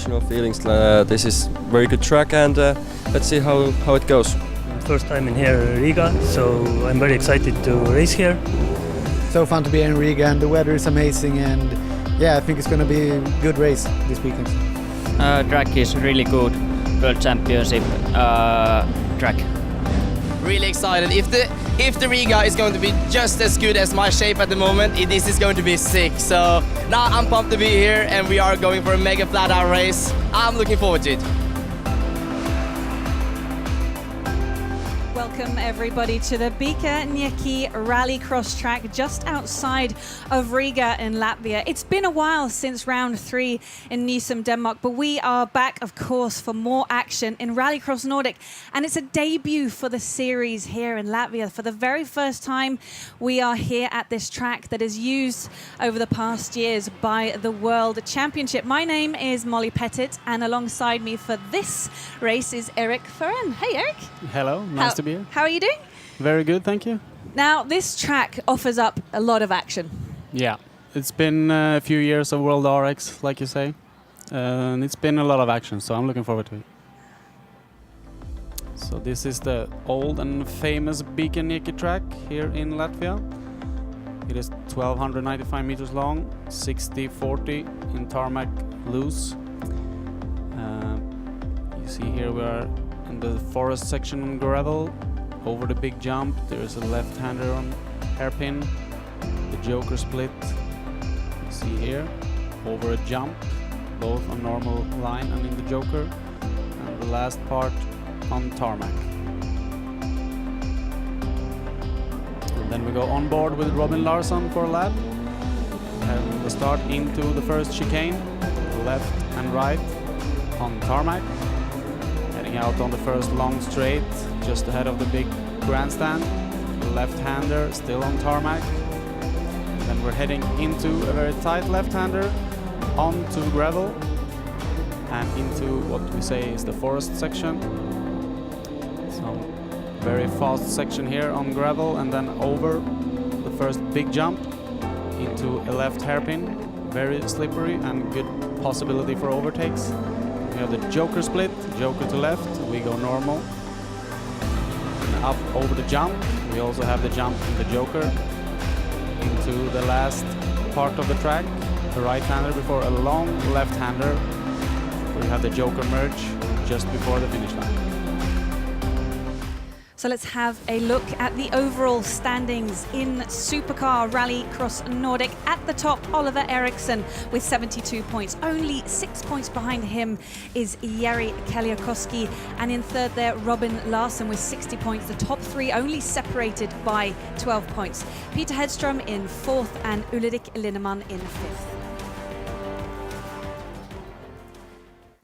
emotional feelings. This is very good track, and let's see how it goes. First time in here, Riga, so I'm very excited to race here. So fun to be in Riga, and the weather is amazing, and yeah, I think it's going to be a good race this weekend. Track is really good, World Championship track. Really excited. If the Riga is going to be just as good as my shape at the moment, this is going to be sick. So now I'm pumped to be here, and we are going for a mega flat out race. I'm looking forward to it. Welcome everybody to the Bika Rally Cross track just outside of Riga in Latvia. It's been a while since round 3 in Nysum, Denmark, but we are back, of course, for more action in RallyX Nordic, and it's a debut for the series here in Latvia. For the very first time, we are here at this track that is used over the past years by the World Championship. My name is Molly Pettit, and alongside me for this race is Eric Ferren. Hey, Eric. Hello, nice to be here. How are you doing? Very good, thank you. Now, this track offers up a lot of action. Yeah, it's been a few years of World RX, like you say. And it's been a lot of action, so I'm looking forward to it. So this is the old and famous Bika track here in Latvia. It is 1,295 meters long, 60-40 in tarmac loose. You see here we are in the forest section on gravel. Over the big jump, there is a left-hander on hairpin. The joker split, you see here. Over a jump, both on normal line and in the joker. And the last part on tarmac. And then we go on board with Robin Larsson for a lap. And we start into the first chicane, left and right on tarmac. Heading out on the first long straight, just ahead of the big grandstand. Left-hander still on tarmac. Then we're heading into a very tight left-hander onto gravel and into what we say is the forest section. Some very fast section here on gravel, and then over the first big jump into a left hairpin. Very slippery and good possibility for overtakes. We have the joker split, joker to left, we go normal. And up over the jump, we also have the jump in the joker into the last part of the track, the right-hander before a long left-hander. We have the joker merge just before the finish line. So let's have a look at the overall standings in Supercar RallyX Nordic. At the top, Oliver Eriksson with 72 points. Only 6 points behind him is Jari Keliakoski. And in third there, Robin Larsson with 60 points. The top 3 only separated by 12 points. Peter Hedström in fourth and Ulrik Linneman in fifth.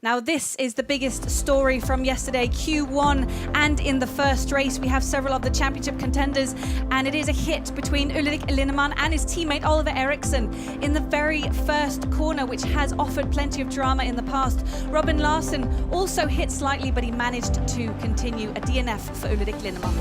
Now this is the biggest story from yesterday, Q1, and in the first race we have several of the championship contenders, and it is a hit between Ulrik Linneman and his teammate Oliver Eriksson in the very first corner, which has offered plenty of drama in the past. Robin Larsson also hit slightly, but he managed to continue. A DNF for Ulrik Linneman.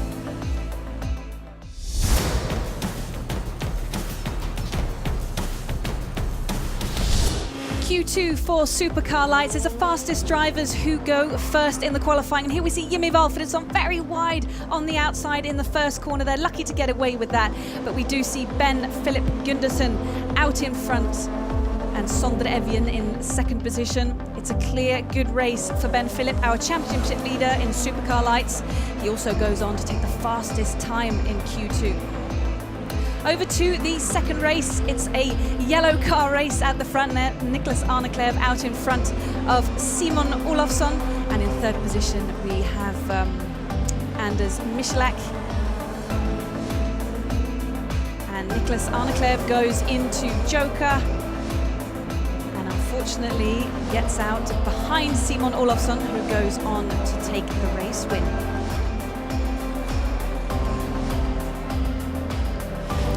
Q2 for Supercar Lights is the fastest drivers who go first in the qualifying. And here we see Jimmy Valfridsson very wide on the outside in the first corner. They're lucky to get away with that. But we do see Ben Philip Gundersen out in front and Sondre Evjen in second position. It's a clear, good race for Ben Philip, our championship leader in Supercar Lights. He also goes on to take the fastest time in Q2. Over to the second race. It's a yellow car race at the front there. Niklas Arneklev out in front of Simon Olofsson. And in third position, we have Anders Michalak. And Niklas Arneklev goes into Joker. And unfortunately gets out behind Simon Olofsson, who goes on to take the race win.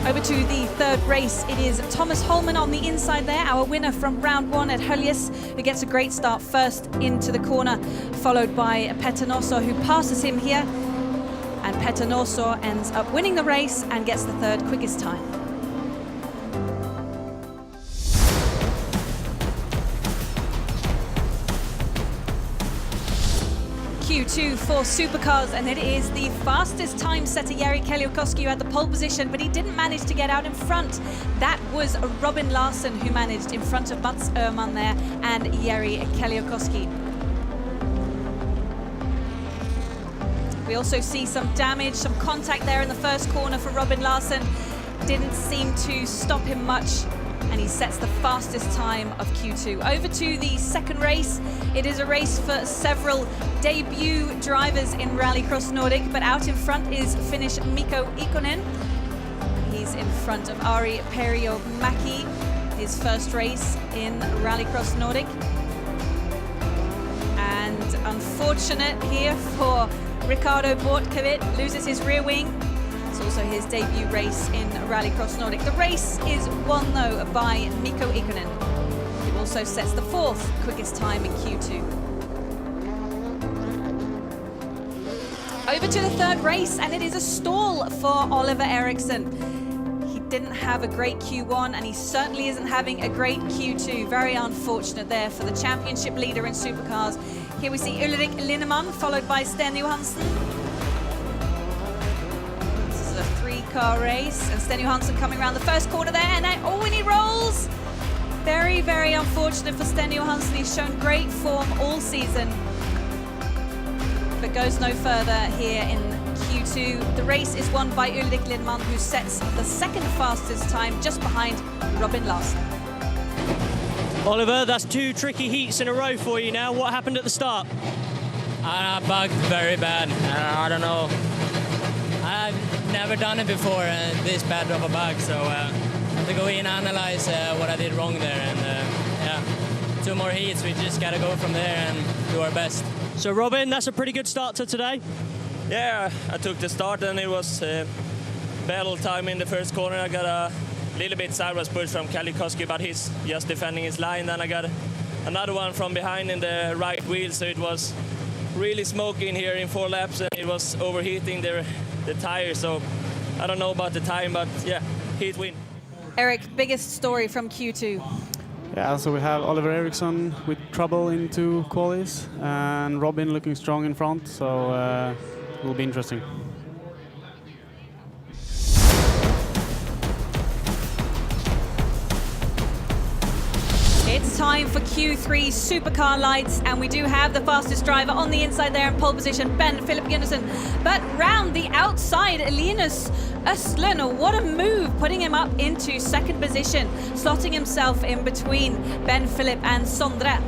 Over to the third race, it is Thomas Holman on the inside there, our winner from round 1 at Höljes, who gets a great start first into the corner, followed by Petter Norsor, who passes him here. And Petter Norsor ends up winning the race and gets the third quickest time. Q2 for supercars, and it is the fastest time setter Jari Keliakoski at the pole position, but he didn't manage to get out in front. That was Robin Larsson who managed in front of Mats Öhman there and Jari Keliakoski. We also see some damage, some contact there in the first corner for Robin Larsson. Didn't seem to stop him much, and he sets the fastest time of Q2. Over to the second race. It is a race for several debut drivers in RallyX Nordic, but out in front is Finnish Mikko Ikonen. He's in front of Ari Periomäki, his first race in RallyX Nordic. And unfortunate here for Ricardo Bortkovit, loses his rear wing. It's also his debut race in RallyX Nordic. The race is won though by Mikko Ikonen. It also sets the fourth quickest time in Q2. Over to the third race, and it is a stall for Oliver Eriksson. He didn't have a great Q1, and he certainly isn't having a great Q2. Very unfortunate there for the championship leader in supercars. Here we see Ulrik Linnemann, followed by Sten Johansson. A three-car race, and Sten Johansson coming around the first corner there, and and he rolls! Very, very unfortunate for Sten Johansson. He's shown great form all season, but goes no further here in Q2. The race is won by Ulrik Linnemann, who sets the second fastest time, just behind Robin Larsson. Oliver, that's two tricky heats in a row for you now. What happened at the start? I bugged very bad. I don't know. I've never done it before, this bad of a bug, so I have to go in and analyze what I did wrong there, and yeah, 2 more heats, we just gotta go from there and do our best. So Robin, that's a pretty good start to today. Yeah, I took the start and it was battle time in the first corner. I got a little bit sideways push from Keliakoski, but he's just defending his line. Then I got another one from behind in the right wheel, so it was really smoking here in 4 laps, and it was overheating the tire, so I don't know about the time, but yeah, heat win. Eric, biggest story from Q2? Yeah, so we have Oliver Eriksson with trouble into qualies, and Robin looking strong in front, so it will be interesting. It's time for Q3 supercar lights, and we do have the fastest driver on the inside there in pole position, Ben Philip Gundersen. But round the outside, Linus Östlund, what a move, putting him up into second position, slotting himself in between Ben Philip and Sondre.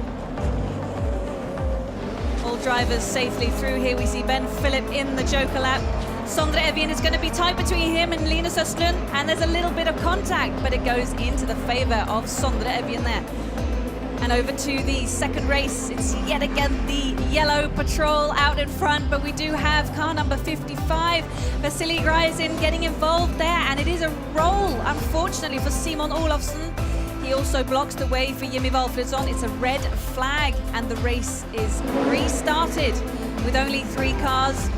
All drivers safely through here. We see Ben Philip in the Joker lap. Sondre Evjen is going to be tight between him and Linus Östlund, and there's a little bit of contact, but it goes into the favor of Sondre Evjen there. And over to the second race, it's yet again the yellow patrol out in front, but we do have car number 55, Vasily Gryazin, getting involved there, and it is a roll, unfortunately, for Simon Olofsson. He also blocks the way for Jimmy Valfridsson. It's a red flag, and the race is restarted with only 3 cars.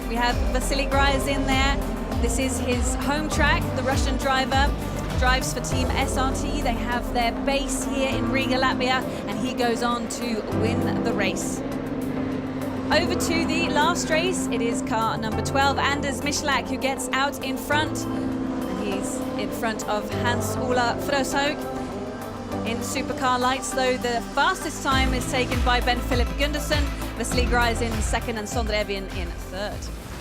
We have Vasily Gryazin there. This is his home track. The Russian driver drives for Team SRT. They have their base here in Riga, Latvia, and he goes on to win the race. Over to the last race. It is car number 12, Anders Michalak, who gets out in front. And he's in front of Hans-Ola Fröshaug. In supercar lights, though, the fastest time is taken by Ben Philip Gundersen, Vasily Gryazin in second, and Sondre Evjen in third.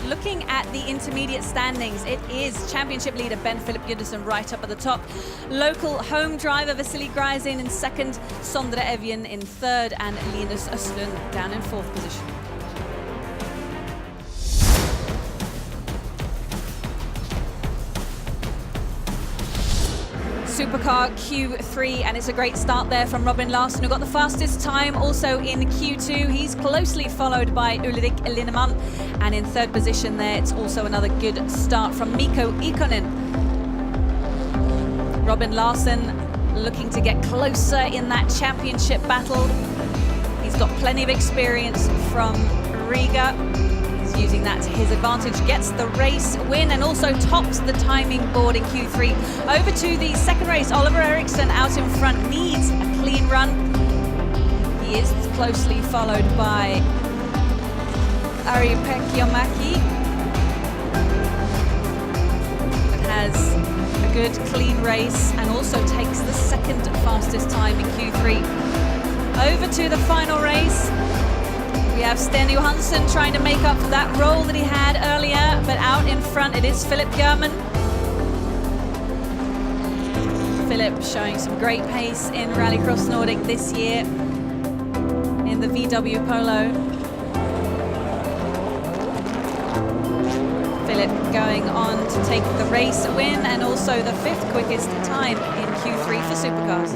Looking at the intermediate standings, it is championship leader Ben Philip Gundersen right up at the top. Local home driver Vasily Gryazin in second, Sondre Evjen in third, and Linus Östlund down in fourth position. Supercar Q3, and it's a great start there from Robin Larsson, who got the fastest time also in Q2. He's closely followed by Ulrik Linnemann, and in third position there, it's also another good start from Mikko Ikonen. Robin Larsson looking to get closer in that championship battle. He's got plenty of experience from Riga. Using that to his advantage, gets the race win and also tops the timing board in Q3. Over to the second race, Oliver Eriksson out in front, needs a clean run. He is closely followed by Ari Pekkiamaki. But has a good clean race and also takes the second fastest time in Q3. Over to the final race. We have Sten Johansson trying to make up for that roll that he had earlier, but out in front it is Philip German. Philip showing some great pace in RallyX Nordic this year in the VW Polo. Philip going on to take the race win and also the 5th quickest time in Q3 for supercars.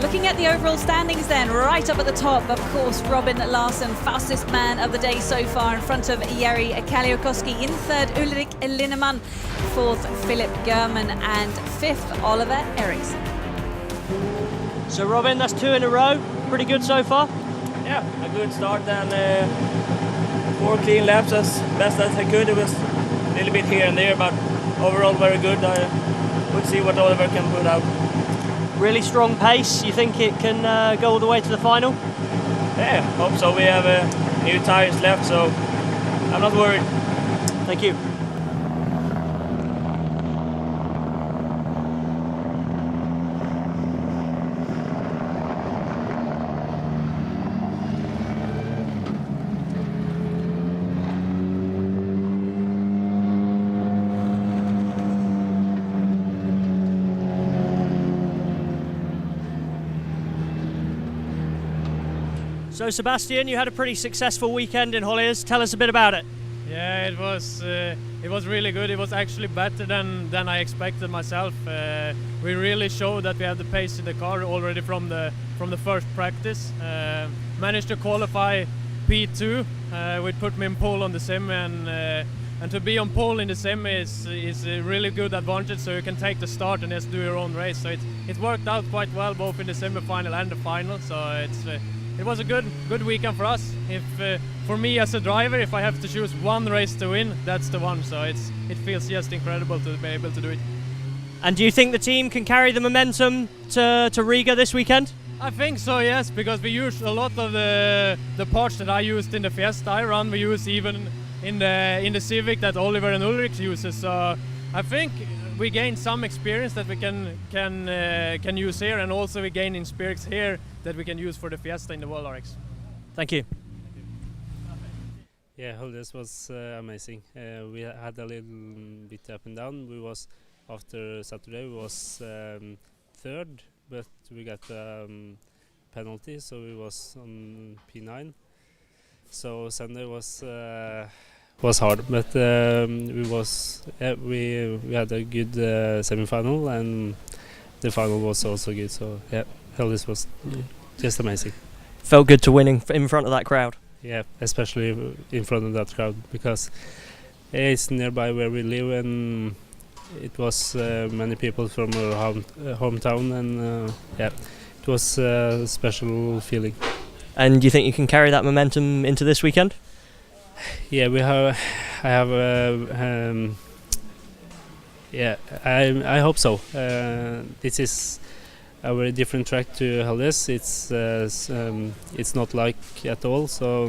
Looking at the overall standings then, right up at the top, of course, Robin Larsson, fastest man of the day so far, in front of Jari Kalliokoski. In 3rd, Ulrik Linnemann. 4th, Philip German. And 5th, Oliver Eriksson. So Robin, that's 2 in a row. Pretty good so far. Yeah, a good start and 4 clean laps as best as I could. It was a little bit here and there, but overall very good. We'll see what Oliver can put out. Really strong pace. You think it can go all the way to the final? Yeah, hope so. We have new tires left, so I'm not worried. Thank you. So Sebastian, you had a pretty successful weekend in Holliers. Tell us a bit about it. Yeah, it was really good. It was actually better than I expected myself. We really showed that we have the pace in the car already from the first practice. Managed to qualify P2, which put me in pole on the sim, and to be on pole in the sim is a really good advantage. So you can take the start and just do your own race. So it worked out quite well both in the semi-final and the final. So it was a good weekend for us. For me as a driver, if I have to choose one race to win, that's the one. So it feels just incredible to be able to do it. And do you think the team can carry the momentum to Riga this weekend? I think so, yes, because we use a lot of the parts that I used in the Fiesta I run. We use even in the Civic that Oliver and Ulrich uses. So I think we gain some experience that we can use here, and also we gain experience here that we can use for the Fiesta in the World RX. Thank you. Yeah, this was amazing. We had a little bit up and down. After Saturday we was 3rd, but we got penalty, so we was on P9. So Sunday was hard, but we had a good semi-final, and the final was also good. So yeah, this was just amazing. Felt good to win in front of that crowd. Yeah, especially in front of that crowd, because it's nearby where we live, and it was many people from our hometown, and yeah, it was a special feeling. And do you think you can carry that momentum into this weekend? Yeah, I hope so. This is a very different track to Halles. It's not like at all, so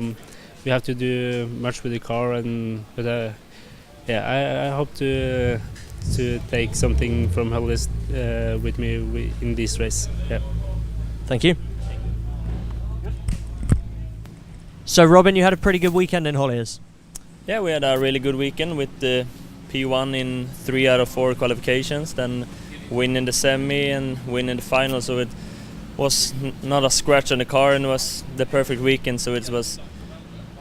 we have to do much with the car, but I hope to take something from Halles with me in this race. Yeah. Thank you. So Robin, you had a pretty good weekend in Holliers. Yeah, we had a really good weekend with the P1 in 3 out of 4 qualifications, then win in the semi and win in the final, so it was not a scratch on the car, and it was the perfect weekend, so it was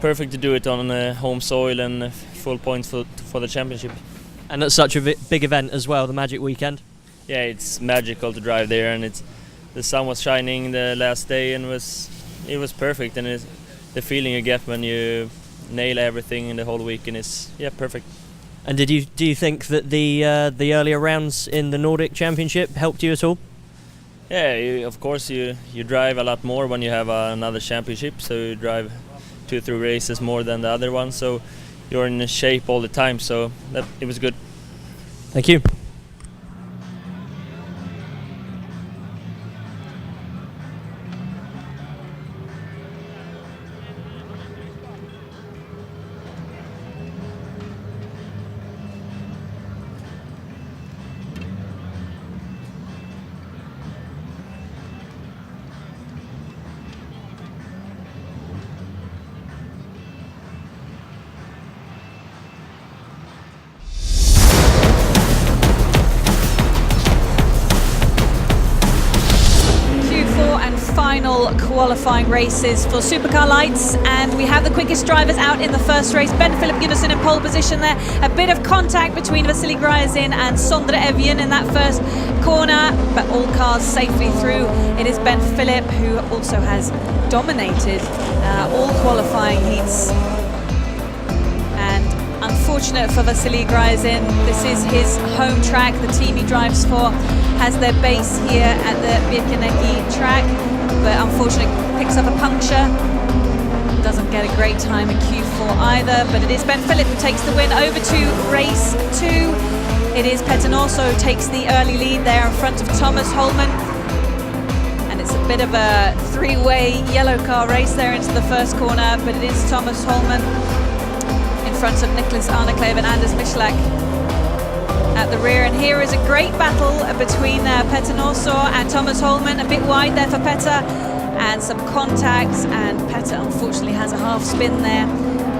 perfect to do it on home soil and full points for the championship. And at such a big event as well, the Magic Weekend. Yeah, it's magical to drive there, and the sun was shining the last day, and it was perfect, and the feeling you get when you nail everything in the whole weekend is perfect. And do you think that the earlier rounds in the Nordic Championship helped you at all? Yeah, of course you drive a lot more when you have another championship, so you drive 2-3 races more than the other one, so you're in shape all the time, so it was good. Thank you. qualifying races for Supercar Lights, and we have the quickest drivers out in the first race. Ben-Philip Gunnarsson in pole position there. A bit of contact between Vasily Gryazin and Sondre Evjen in that first corner, but all cars safely through. It is Ben-Philip who also has dominated all qualifying heats. And unfortunate for Vasily Gryazin, this is his home track. The team he drives for has their base here at the Birkeneki track, but unfortunately picks up a puncture. Doesn't get a great time in Q4 either, but it is Ben-Philip who takes the win. Over to race 2. It is Petanoso who takes the early lead there in front of Thomas Holman. And it's a bit of a three-way yellow car race there into the first corner, but it is Thomas Holman in front of Niklas Arneklev and Anders Michalak at the rear. And here is a great battle between Petanoso and Thomas Holman. A bit wide there for Petter, and some contacts, and Petter unfortunately has a half spin there.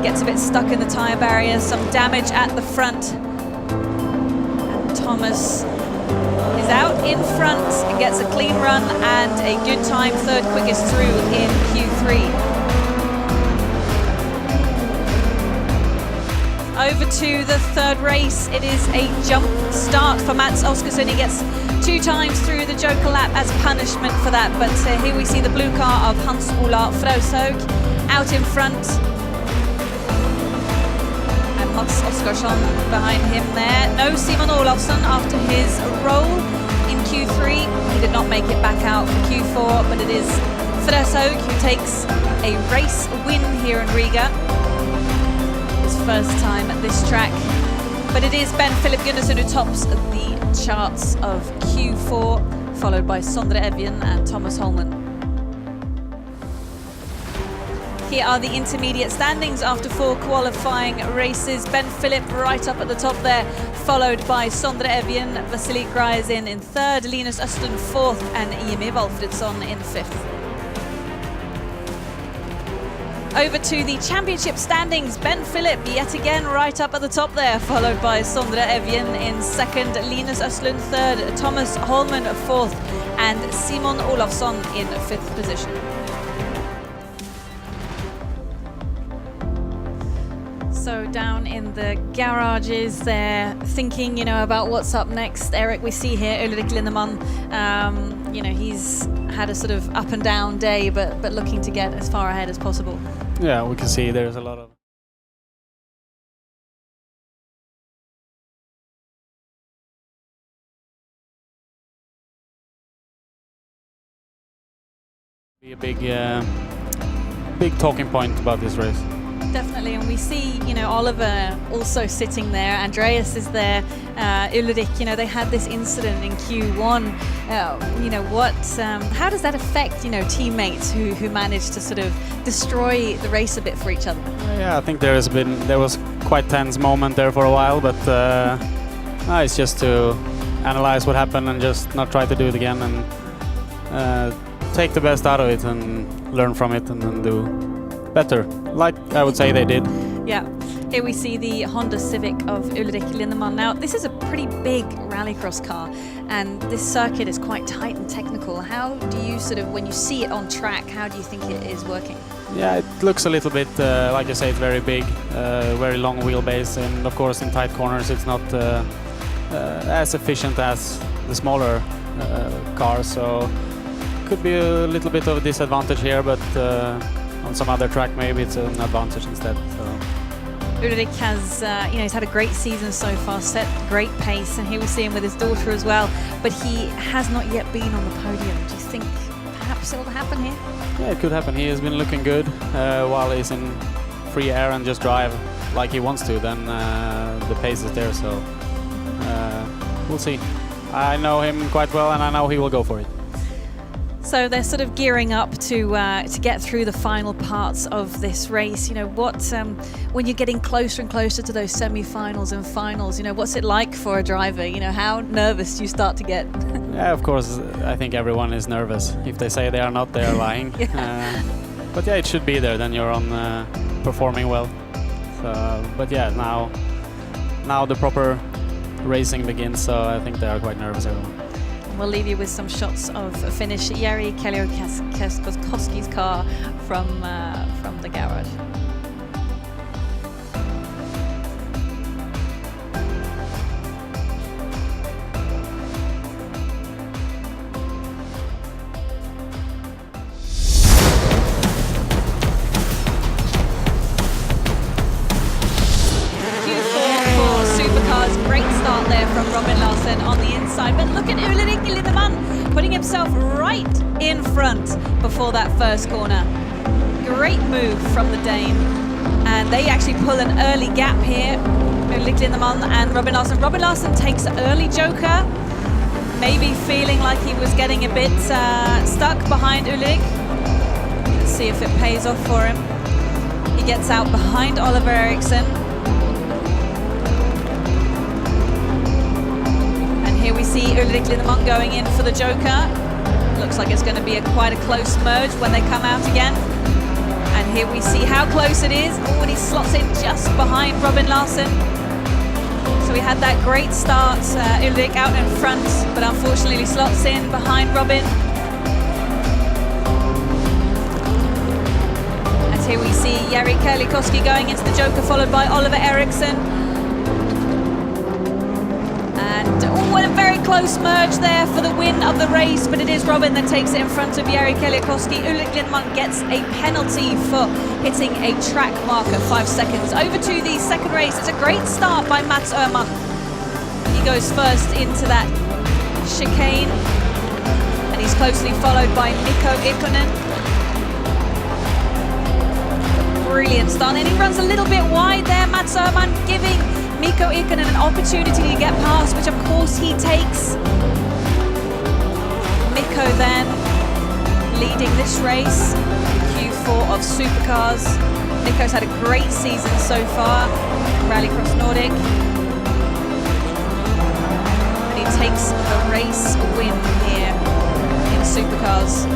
Gets a bit stuck in the tyre barrier, some damage at the front. And Thomas is out in front and gets a clean run and a good time, third quickest through in Q3. Over to the third race. It is a jump start for Mats Oskarsson. He gets 2 times through the Joker lap as punishment for that. But here we see the blue car of Hans Ola Frøshaug out in front. And Mats Oskarsson behind him there. No Simon Olofsson after his roll in Q3. He did not make it back out for Q4, but it is Frøshaug who takes a race win here in Riga. First time at this track, but it is Ben-Philip Gunnarsson who tops the charts of Q4, followed by Sondre Evjen and Thomas Holman. Here are the intermediate standings after 4 qualifying races. Ben-Philip right up at the top there, followed by Sondre Evjen, Vasily Gryazin in 3rd, Linus Östlund 4th, and Jimmy Valfridsson in 5th. Over to the championship standings. Ben-Philip yet again right up at the top there, followed by Sondre Evjen in 2nd, Linus Östlund 3rd, Thomas Holman 4th, and Simon Olofsson in 5th position. So down in the garages they're thinking, about what's up next. Eric, we see here Ulrik Lindemann, he's had a sort of up and down day, but looking to get as far ahead as possible. Yeah, we can see there's a lot of be a big talking point about this race. Definitely, and we see, Oliver also sitting there. Andreas is there. Ulrich, they had this incident in Q1. How does that affect, teammates who managed to sort of destroy the race a bit for each other? Yeah, I think there was quite tense moment there for a while, but it's just to analyze what happened and just not try to do it again, and take the best out of it and learn from it and then do better, like I would say they did. Yeah, here we see the Honda Civic of Ulrik Lindemann. Now, this is a pretty big rallycross car, and this circuit is quite tight and technical. How do you when you see it on track, how do you think it is working? Yeah, it looks a little bit, like you say, it's very big, very long wheelbase, and of course in tight corners it's not as efficient as the smaller cars, so could be a little bit of a disadvantage here, but on some other track maybe it's an advantage instead. So. Ulrich has, he's had a great season so far, set great pace, and here we see him with his daughter as well, but he has not yet been on the podium. Do you think perhaps it'll happen here? Yeah, it could happen. He has been looking good while he's in free air and just drive like he wants to, then the pace is there, so we'll see. I know him quite well and I know he will go for it. So they're sort of gearing up to get through the final parts of this race. When you're getting closer and closer to those semi-finals and finals, what's it like for a driver? How nervous do you start to get? Yeah, of course, I think everyone is nervous. If they say they are not, they are lying. But yeah, it should be there, then you're on performing well. So, but yeah, now the proper racing begins, so I think they are quite nervous, everyone. We'll leave you with some shots of a finish. Jari Kalliokoski's car from the garage. Great start there from Robin Larsson on the inside, but look at Ulrik Lindemann putting himself right in front before that first corner. Great move from the Dane, and they actually pull an early gap here, Ulrik Lindemann and Robin Larsson. Robin Larsson takes the early joker, maybe feeling like he was getting a bit stuck behind Ulrik. Let's see if it pays off for him. He gets out behind Oliver Eriksson. Here we see Ulrik Lindemann going in for the joker. Looks like it's going to be quite a close merge when they come out again. And here we see how close it is. Oh, and he slots in just behind Robin Larsson. So we had that great start, Ulrik out in front, but unfortunately he slots in behind Robin. And here we see Jari Kalliokoski going into the joker, followed by Oliver Eriksson. And a very close merge there for the win of the race, but it is Robin that takes it in front of Jari Kalliokoski. Ulrik Lindemann gets a penalty for hitting a track marker, 5 seconds. Over to the second race. It's a great start by Mats Öhman. He goes first into that chicane, and he's closely followed by Mikko Ikonen. Brilliant start, and he runs a little bit wide there, Mats Öhman, giving Mikko Ikonen an opportunity to get past, which of course he takes. Mikko then leading this race, Q4 of Supercars. Mikko's had a great season so far, RallyX Nordic. And he takes the race win here in Supercars.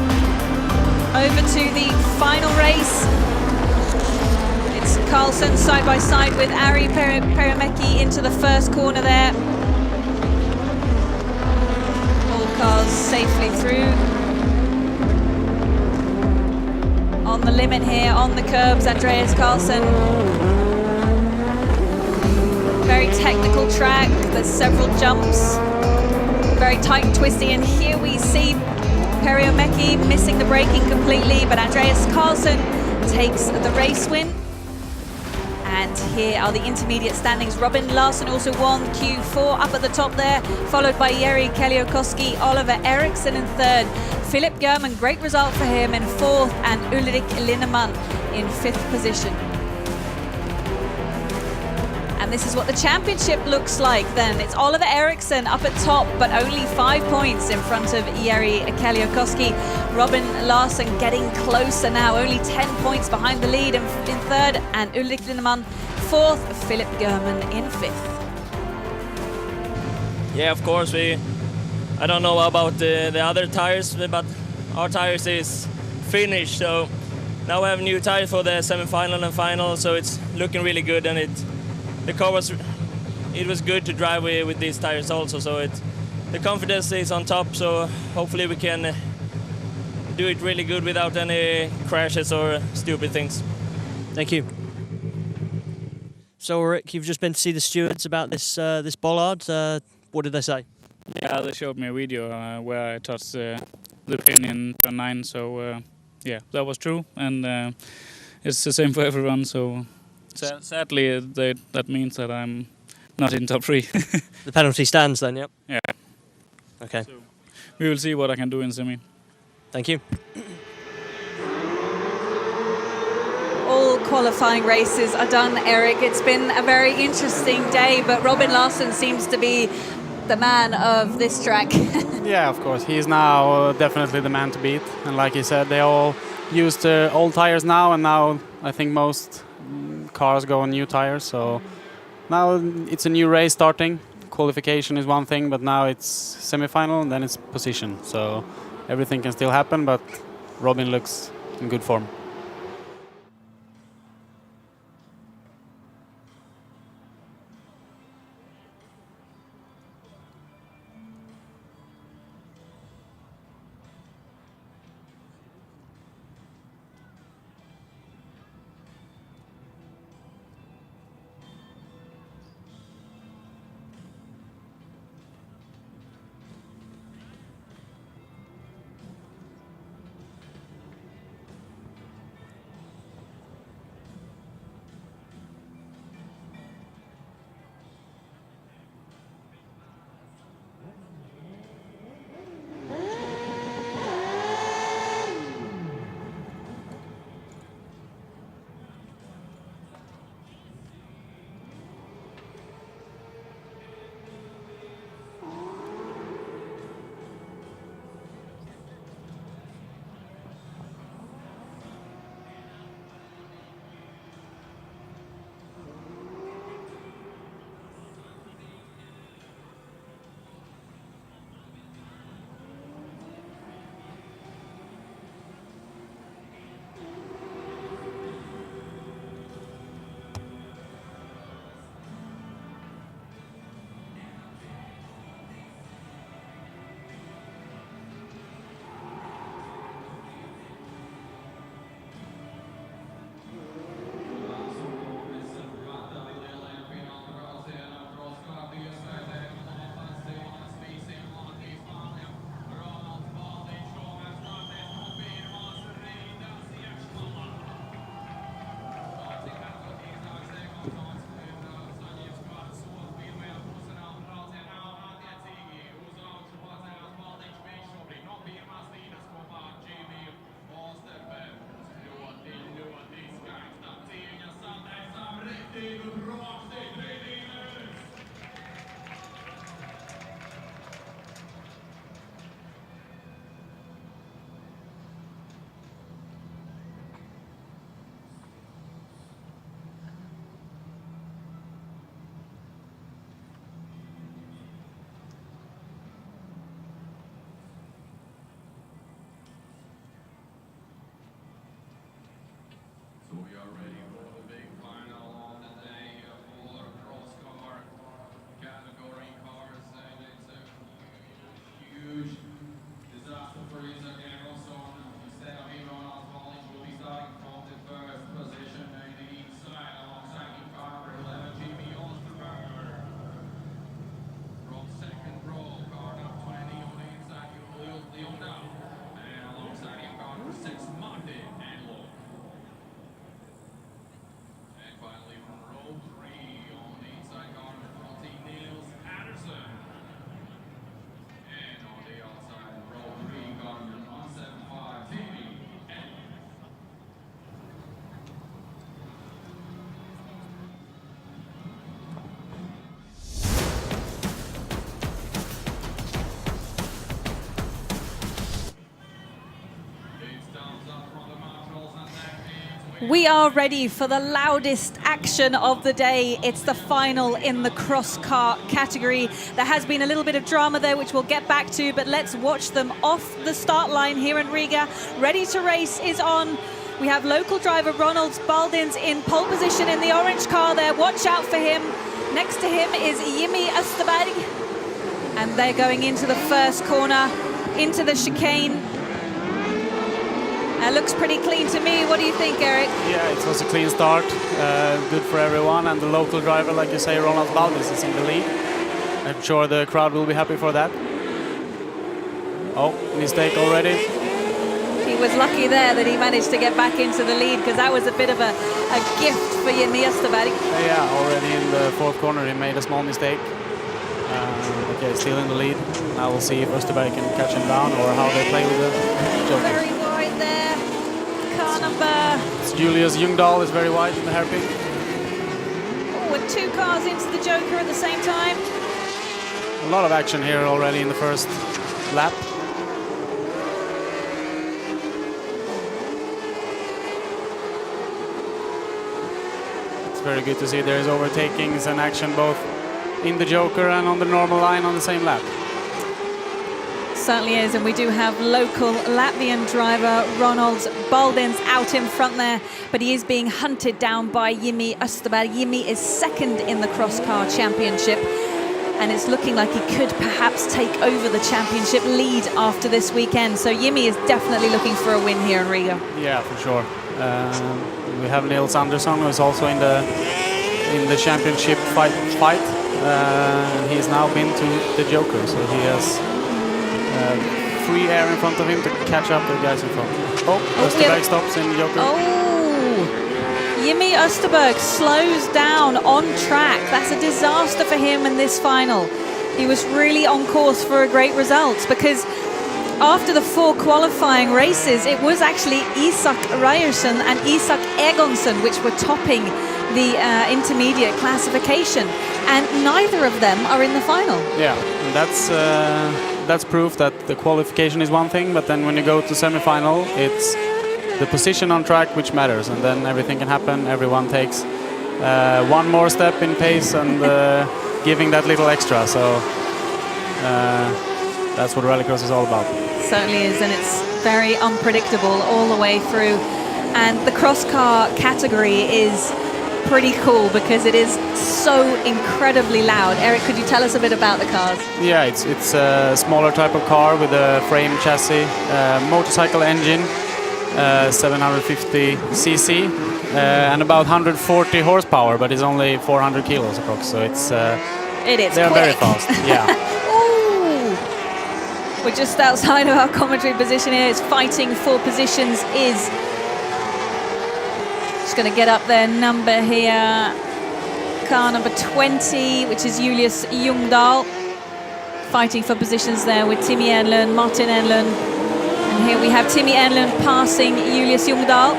Over to the final race. It's Carlson side by side with Ari Perimäki into the first corner there. All cars safely through. On the limit here, on the curbs, Andreas Carlson. Very technical track, there's several jumps. Very tight and twisty, and here we see Perimäki missing the braking completely, but Andreas Carlson takes the race win. And here are the intermediate standings. Robin Larsson also won Q4 up at the top there, followed by Jari Kalliokoski, Oliver Eriksson in third. Philip German, great result for him in fourth, and Ulrik Lindemann in fifth position. And this is what the championship looks like then. It's Oliver Eriksson up at top, but only 5 points in front of Jari Kalliokoski. Robin Larsson getting closer now, only 10 points behind the lead in third, and Ulrik Lindemann fourth, Philip German in fifth. Yeah, of course, I don't know about the other tires, but our tires is finished, so now we have new tires for the semi-final and final, so it's looking really good, and the car was good to drive with these tires also, so the confidence is on top, so hopefully we can do it really good without any crashes or stupid things. Thank you. So, Rick, you've just been to see the stewards about this bollard. What did they say? Yeah, they showed me a video where I touched the pin in turn 9, so yeah, that was true, and it's the same for everyone, so sadly that means that I'm not in top 3. The penalty stands then, yep? Yeah. Okay. So we will see what I can do in semi. Thank you. All qualifying races are done, Eric. It's been a very interesting day, but Robin Larsson seems to be the man of this track. Yeah, of course. He's now definitely the man to beat. And like you said, they all used old tires now, and now I think most cars go on new tires. So now it's a new race starting. Qualification is one thing, but now it's semi-final and then it's position. So everything can still happen, but Robin looks in good form. We are ready for the loudest action of the day. It's the final in the cross car category. There has been a little bit of drama there, which we'll get back to, but let's watch them off the start line here in Riga. Ready to race is on. We have local driver Ronald Baldins in pole position in the orange car there. Watch out for him. Next to him is Jimmy Österberg. And they're going into the first corner, into the chicane. Looks pretty clean to me. What do you think, Eric? Yeah, it was a clean start. Good for everyone. And the local driver, like you say, Ronald Baldins, is in the lead. I'm sure the crowd will be happy for that. Oh, mistake already. He was lucky there that he managed to get back into the lead, because that was a bit of a gift for Jimmy Österberg. Yeah, already in the fourth corner he made a small mistake. Okay, still in the lead. Now we'll see if Österberg can catch him down or how they play with the joker. Very wide there. Car number... It's Julius Ljungdahl is very wide in the hairpin. Oh, with two cars into the joker at the same time. A lot of action here already in the first lap. It's very good to see there is overtakings and action both in the joker and on the normal line on the same lap. Certainly is, and we do have local Latvian driver Ronald Baldins out in front there, but he is being hunted down by Jimmy Österberg. Jimmy is second in the cross car championship, and it's looking like he could perhaps take over the championship lead after this weekend. So Jimmy is definitely looking for a win here in Riga. Yeah, for sure. We have Nils Andersson, who is also in the championship fight. He's now been to the joker, so he has free air in front of him to catch up the guys in front. Oh, Österberg stops in the joker. Oh, Jimmy Österberg slows down on track. That's a disaster for him in this final. He was really on course for a great result, because after the 4 qualifying races, it was actually Isak Ryerson and Isak Egonsson which were topping the intermediate classification, and neither of them are in the final. Yeah, and that's proof that the qualification is one thing, but then when you go to semi-final, it's the position on track which matters, and then everything can happen. Everyone takes one more step in pace and giving that little extra. So that's what rallycross is all about. Certainly is, and it's very unpredictable all the way through. And the cross car category is pretty cool because it is so incredibly loud. Eric, could you tell us a bit about the cars? Yeah, it's a smaller type of car with a frame chassis, motorcycle engine, 750 cc, and about 140 horsepower, but it's only 400 kilos approx. So they're quick. very fast. Yeah. Ooh. We're just outside of our commentary position here. It's fighting for positions is going to get up their number here. Car number 20, which is Julius Ljungdahl, fighting for positions there with Timmy Enlund, Martin Enlund, and here we have Timmy Enlund passing Julius Ljungdahl.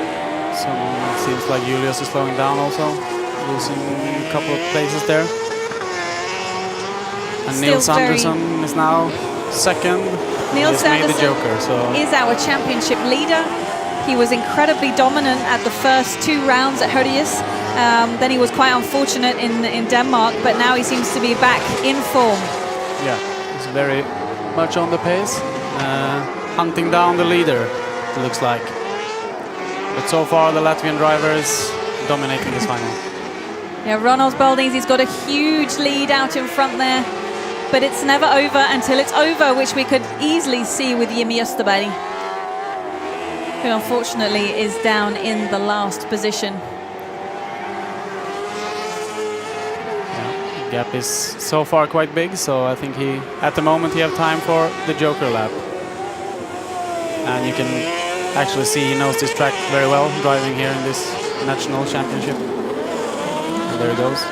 So it seems like Julius is slowing down also, losing a couple of places there. And Nils Andersson is now second. Nils Andersson made the joker, so is our championship leader. He was incredibly dominant at the first 2 rounds at Hodius. Then he was quite unfortunate in Denmark, but now he seems to be back in form. Yeah, he's very much on the pace, hunting down the leader, it looks like. But so far the Latvian driver is dominating this final. Yeah, Ronald Baldings, he's got a huge lead out in front there, but it's never over until it's over, which we could easily see with Jimmy Österberg, who unfortunately is down in the last position. Yeah, gap is so far quite big, so I think at the moment he have time for the Joker lap. And you can actually see he knows this track very well, driving here in this national championship. And there he goes.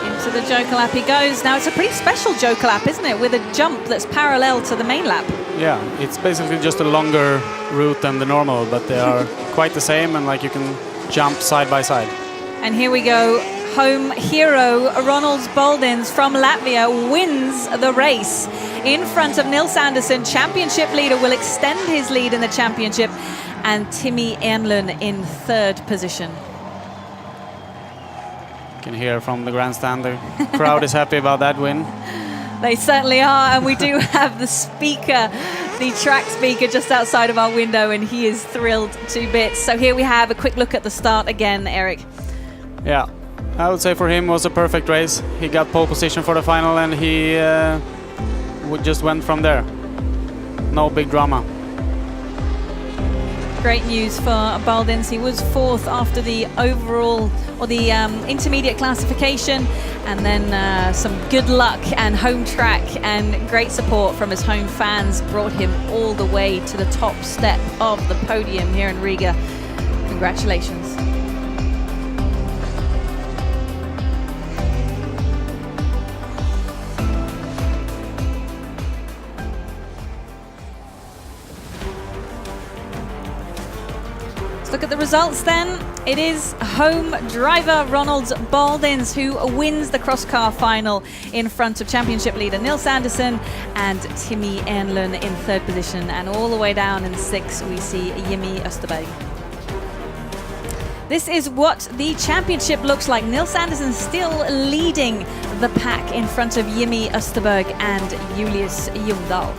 Into the Joker lap he goes. Now it's a pretty special Joker lap, isn't it? With a jump that's parallel to the main lap. Yeah, it's basically just a longer route than the normal, but they are quite the same, and like you can jump side by side. And here we go. Home hero Ronald Baldins from Latvia wins the race in front of Nils Andersen. Championship leader will extend his lead in the championship, and Timmy Enlund in third position. You can hear from the grandstand the crowd is happy about that win. They certainly are, and we do have the speaker, the track speaker just outside of our window, and he is thrilled to bits. So here we have a quick look at the start again, Eric. Yeah, I would say for him was a perfect race. He got pole position for the final, and he just went from there. No big drama. Great news for Baldins. He was fourth after the overall or the intermediate classification, and then some good luck and home track and great support from his home fans brought him all the way to the top step of the podium here in Riga. Congratulations. Look at the results then. It is home driver Ronald Baldins who wins the cross-car final in front of championship leader Nils Andersen and Timmy Enlund in third position. And all the way down in sixth we see Jimmy Österberg. This is what the championship looks like. Nils Andersen still leading the pack in front of Jimmy Österberg and Julius Ljungdahl.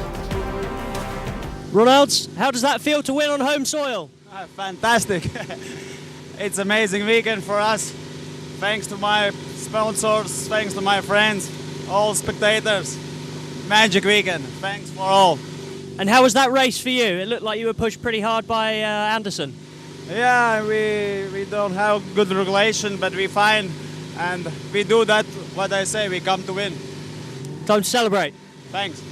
Ronald, how does that feel to win on home soil? Fantastic. It's amazing weekend for us. Thanks to my sponsors, thanks to my friends, all spectators. Magic weekend. Thanks for all. And how was that race for you? It looked like you were pushed pretty hard by Andersen. Yeah, we don't have good regulation, but we fine. And we do that, what I say, we come to win. Time to celebrate. Thanks.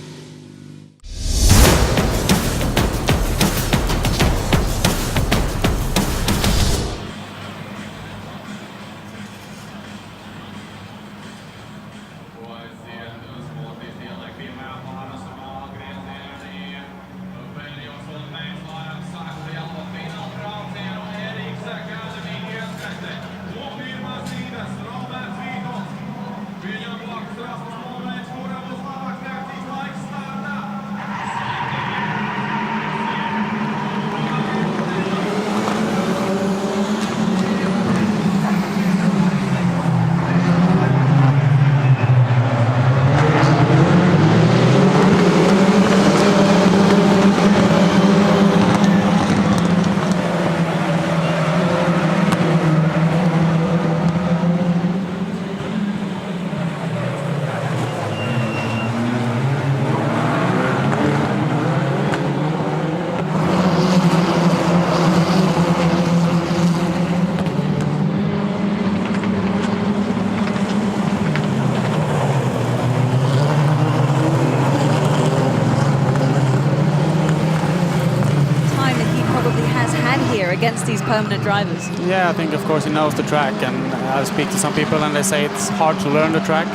Against these permanent drivers. Yeah, I think of course he knows the track, and I speak to some people and they say it's hard to learn the track.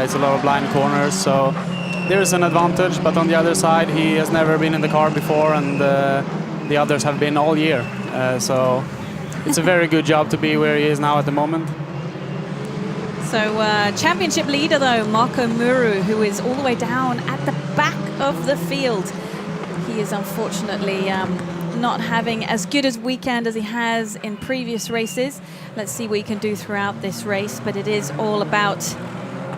It's a lot of blind corners, so there is an advantage, but on the other side he has never been in the car before, and the others have been all year. So it's a very good job to be where he is now at the moment. So championship leader though, Marko Muru, who is all the way down at the back of the field. He is unfortunately not having as good a weekend as he has in previous races. Let's see what he can do throughout this race, but it is all about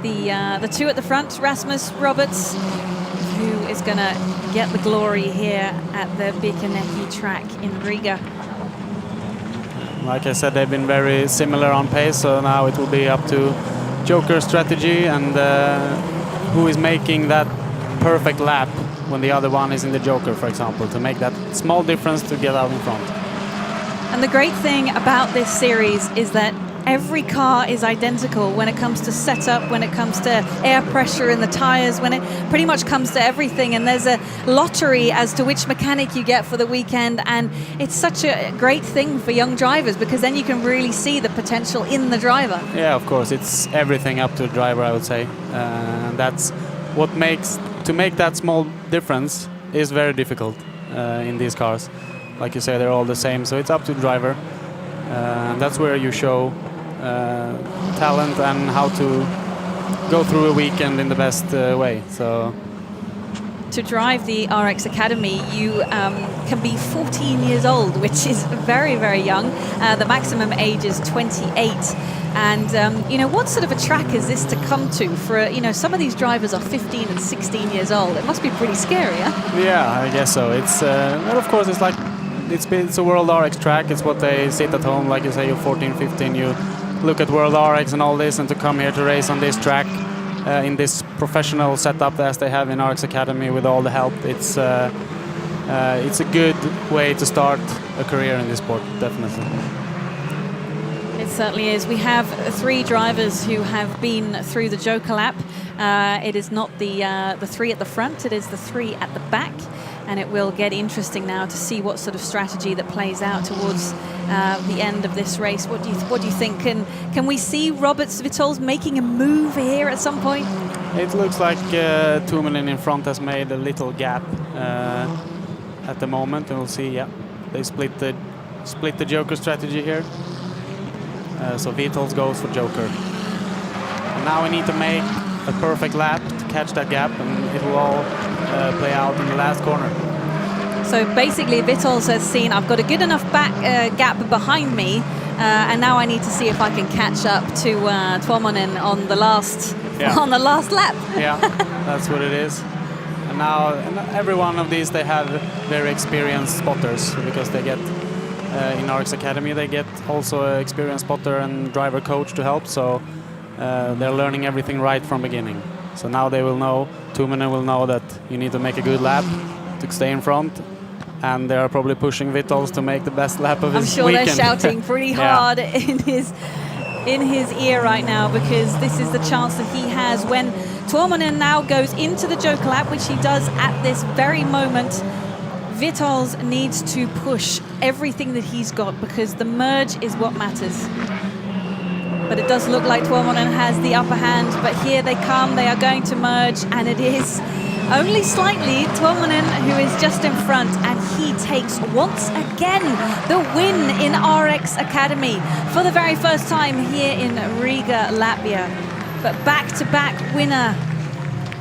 the two at the front, Rasmus Roberts, who is going to get the glory here at the Bikaneki track in Riga. Like I said, they've been very similar on pace, so now it will be up to Joker strategy and who is making that perfect lap when the other one is in the Joker, for example, to make that small difference to get out in front. And the great thing about this series is that every car is identical when it comes to setup, when it comes to air pressure in the tires, when it pretty much comes to everything. And there's a lottery as to which mechanic you get for the weekend. And it's such a great thing for young drivers because then you can really see the potential in the driver. Yeah, of course, it's everything up to the driver, I would say. And that's what makes, to make that small difference is very difficult in these cars. Like you say, they're all the same, so it's up to the driver. And that's where you show talent and how to go through a weekend in the best way. So to drive the RX Academy, you can be 14 years old, which is very, very young. The maximum age is 28. And, you know, what sort of a track is this to come to for, you know, some of these drivers are 15 and 16 years old. It must be pretty scary, huh? Yeah, I guess so. It's, well, of course, it's like, it's a World RX track. It's what they sit at home, like you say, you're 14, 15, you look at World RX and all this, and to come here to race on this track in this professional setup as they have in RX Academy with all the help, it's a good way to start a career in this sport, definitely. It certainly is. We have 3 drivers who have been through the Joker lap. It is not the 3 at the front, it is the 3 at the back. And it will get interesting now to see what sort of strategy that plays out towards the end of this race. What do you think? Can we see Robert Svitol's making a move here at some point? It looks like Tuominen in front has made a little gap at the moment, and we'll see. Yeah, they split the Joker strategy here. So Vitols goes for Joker. And now we need to make a perfect lap to catch that gap, and it will all play out in the last corner. So basically Vitols has seen I've got a good enough gap behind me, and now I need to see if I can catch up to Tuominen on the last lap. Yeah, that's what it is. And now every one of these, they have very experienced spotters, because they get in RX Academy they get also an experienced spotter and driver coach to help, so they're learning everything right from beginning. So now they will know, Tuominen will know that you need to make a good lap to stay in front, and they are probably pushing Vitols to make the best lap of his weekend. I'm sure they're shouting pretty hard in his ear right now, because this is the chance that he has when Tuominen now goes into the Joker lap, which he does at this very moment. Vitols needs to push everything that he's got, because the merge is what matters. But it does look like Tuominen has the upper hand, but here they come, they are going to merge, and it is only slightly Tuominen who is just in front, and he takes once again the win in RX Academy for the very first time here in Riga, Latvia. But back-to-back winner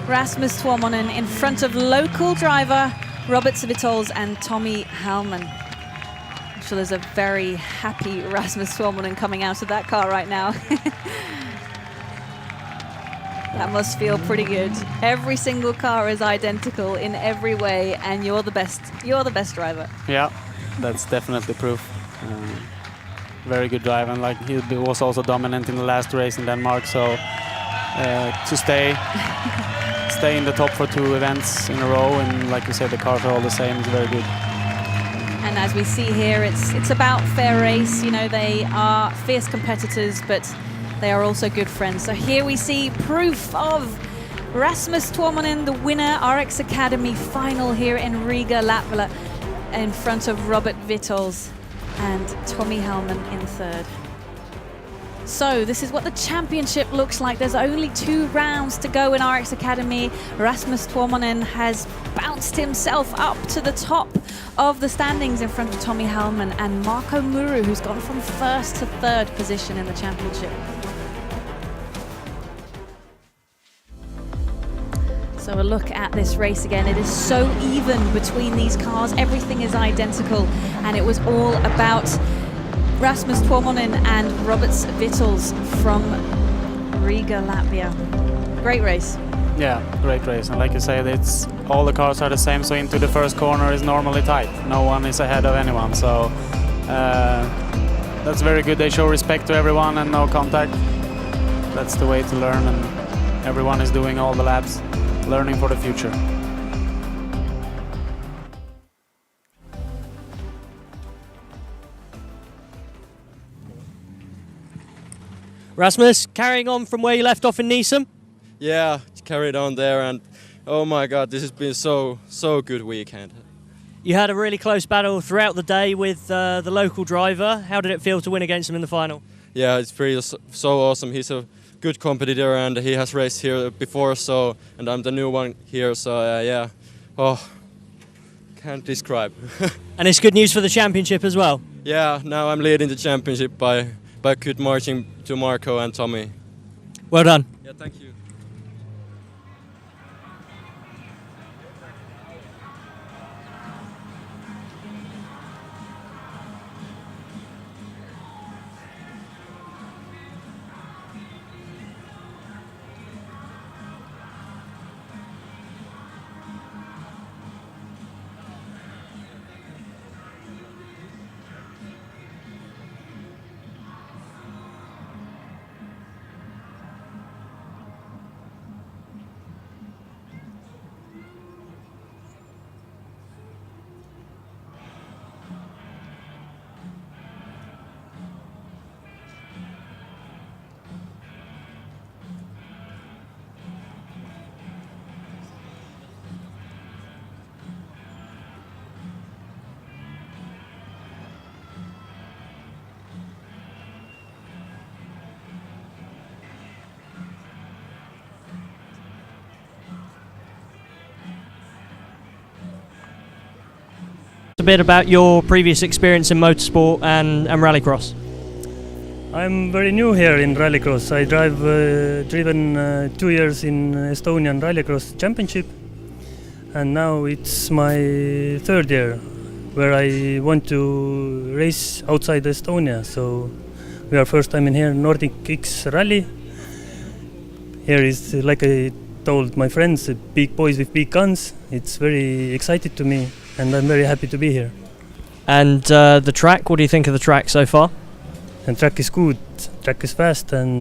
Rasmus Tuominen in front of local driver Robert Svitols and Tommy Hellman. I'm sure there's a very happy Rasmus Tuominen coming out of that car right now. That must feel pretty good. Every single car is identical in every way, and you're the best. You're the best driver. Yeah, that's definitely proof. Very good drive, and like he was also dominant in the last race in Denmark. So to stay in the top for 2 events in a row, and like you said, the cars are all the same. It's very good. And as we see here, it's about fair race. You know, they are fierce competitors, but they are also good friends. So here we see proof of Rasmus Tuominen, the winner, RX Academy final here in Riga, Latvia, in front of Robert Vitols and Tommy Hellman in third. So this is what the championship looks like. There's only 2 rounds to go in RX Academy. Rasmus Tuominen has bounced himself up to the top of the standings in front of Tommy Hellman and Marko Muru, who's gone from 1st to 3rd position in the championship. So a look at this race again. It is so even between these cars. Everything is identical, and it was all about Rasmus Tuominen and Robert Vitols from Riga, Latvia. Great race. Yeah, great race. And like you said, it's all the cars are the same, so into the first corner is normally tight. No one is ahead of anyone. So that's that's very good. They show respect to everyone and no contact. That's the way to learn, and everyone is doing all the laps, learning for the future. Rasmus, carrying on from where you left off in Neeson. Yeah, carried on there, and oh my God, this has been so good weekend. You had a really close battle throughout the day with the local driver. How did it feel to win against him in the final? Yeah, it's pretty so awesome. He's a good competitor, and he has raced here before, so, and I'm the new one here, so yeah. Oh, can't describe. And it's good news for the championship as well. Yeah, now I'm leading the championship by good marching to Marco and Tommy. Well done. Yeah, thank you. A bit about your previous experience in motorsport and rallycross. I'm very new here in rallycross. I driven 2 years in Estonian rallycross championship, and now it's my 3rd year where I want to race outside Estonia. So we are first time in here, Nordic X Rally. Here is, like I told my friends, big boys with big guns. It's very excited to me, and I'm very happy to be here. And the track, what do you think of the track so far? And track is good, track is fast. And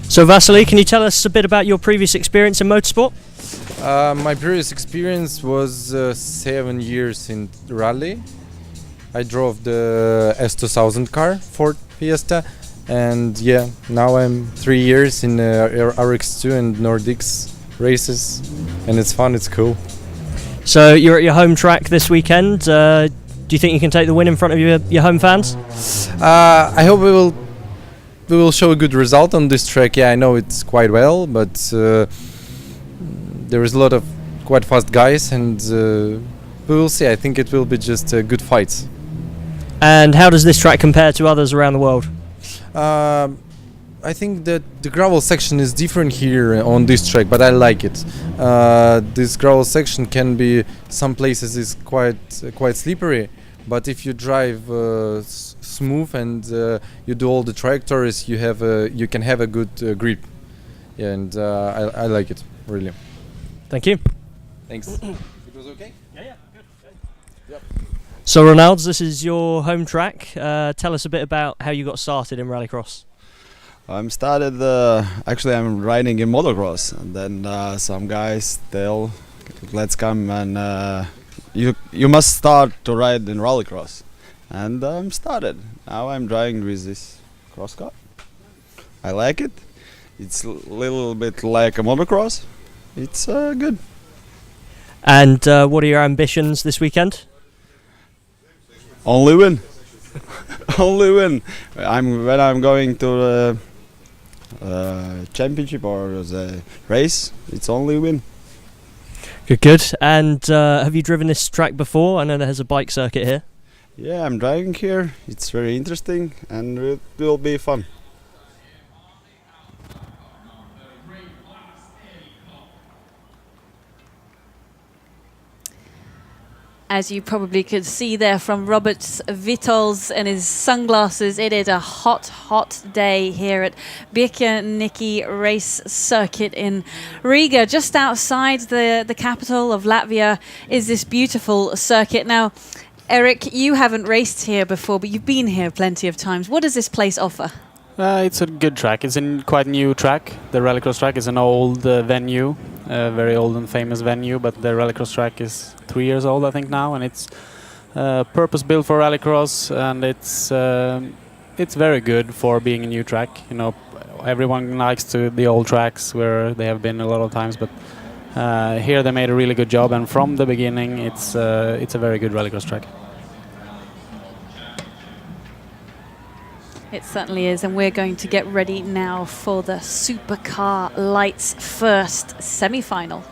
so Vasily, can you tell us a bit about your previous experience in motorsport? My previous experience was 7 years in rally. I drove the S2000 car, Ford Fiesta, and yeah, now I'm 3 years in RX2 and Nordics races, and it's fun, it's cool. So you're at your home track this weekend. Do you think you can take the win in front of your home fans? I hope we will show a good result on this track. Yeah, I know it's quite well, but there is a lot of quite fast guys, and we will see. I think it will be just a good fight. And how does this track compare to others around the world? I think that the gravel section is different here on this track, but I like it. This gravel section can be, some places is quite slippery, but if you drive smooth and you do all the trajectories, you can have a good grip. Yeah, and I like it really. Thank you. Thanks. It was okay? Yeah, good. Yep. So Ronalds, this is your home track. Tell us a bit about how you got started in rallycross. I'm riding in motocross, and then some guys tell, let's come and you must start to ride in rallycross, and I'm started. Now I'm driving with this cross car. I like it. It's a little bit like a motocross. It's good. And what are your ambitions this weekend? Only win. Only win. When I'm going to the championship or the race, it's only win. Good. And have you driven this track before? I know there has a bike circuit here. Yeah, I'm driving here. It's very interesting and it will be fun. As you probably could see there from Robert's Vitols and his sunglasses, it is a hot, hot day here at Birka Race Circuit in Riga. Just outside the capital of Latvia is this beautiful circuit. Now, Eric, you haven't raced here before, but you've been here plenty of times. What does this place offer? It's a good track. It's a quite new track. The Rallycross track is an old venue, a very old and famous venue, but the Rallycross track is 3 years old, I think, now, and it's purpose-built for Rallycross, and it's very good for being a new track. You know, everyone likes the old tracks where they have been a lot of times, but here they made a really good job, and from the beginning, it's a very good Rallycross track. It certainly is, and we're going to get ready now for the Supercar Lights first semi-final.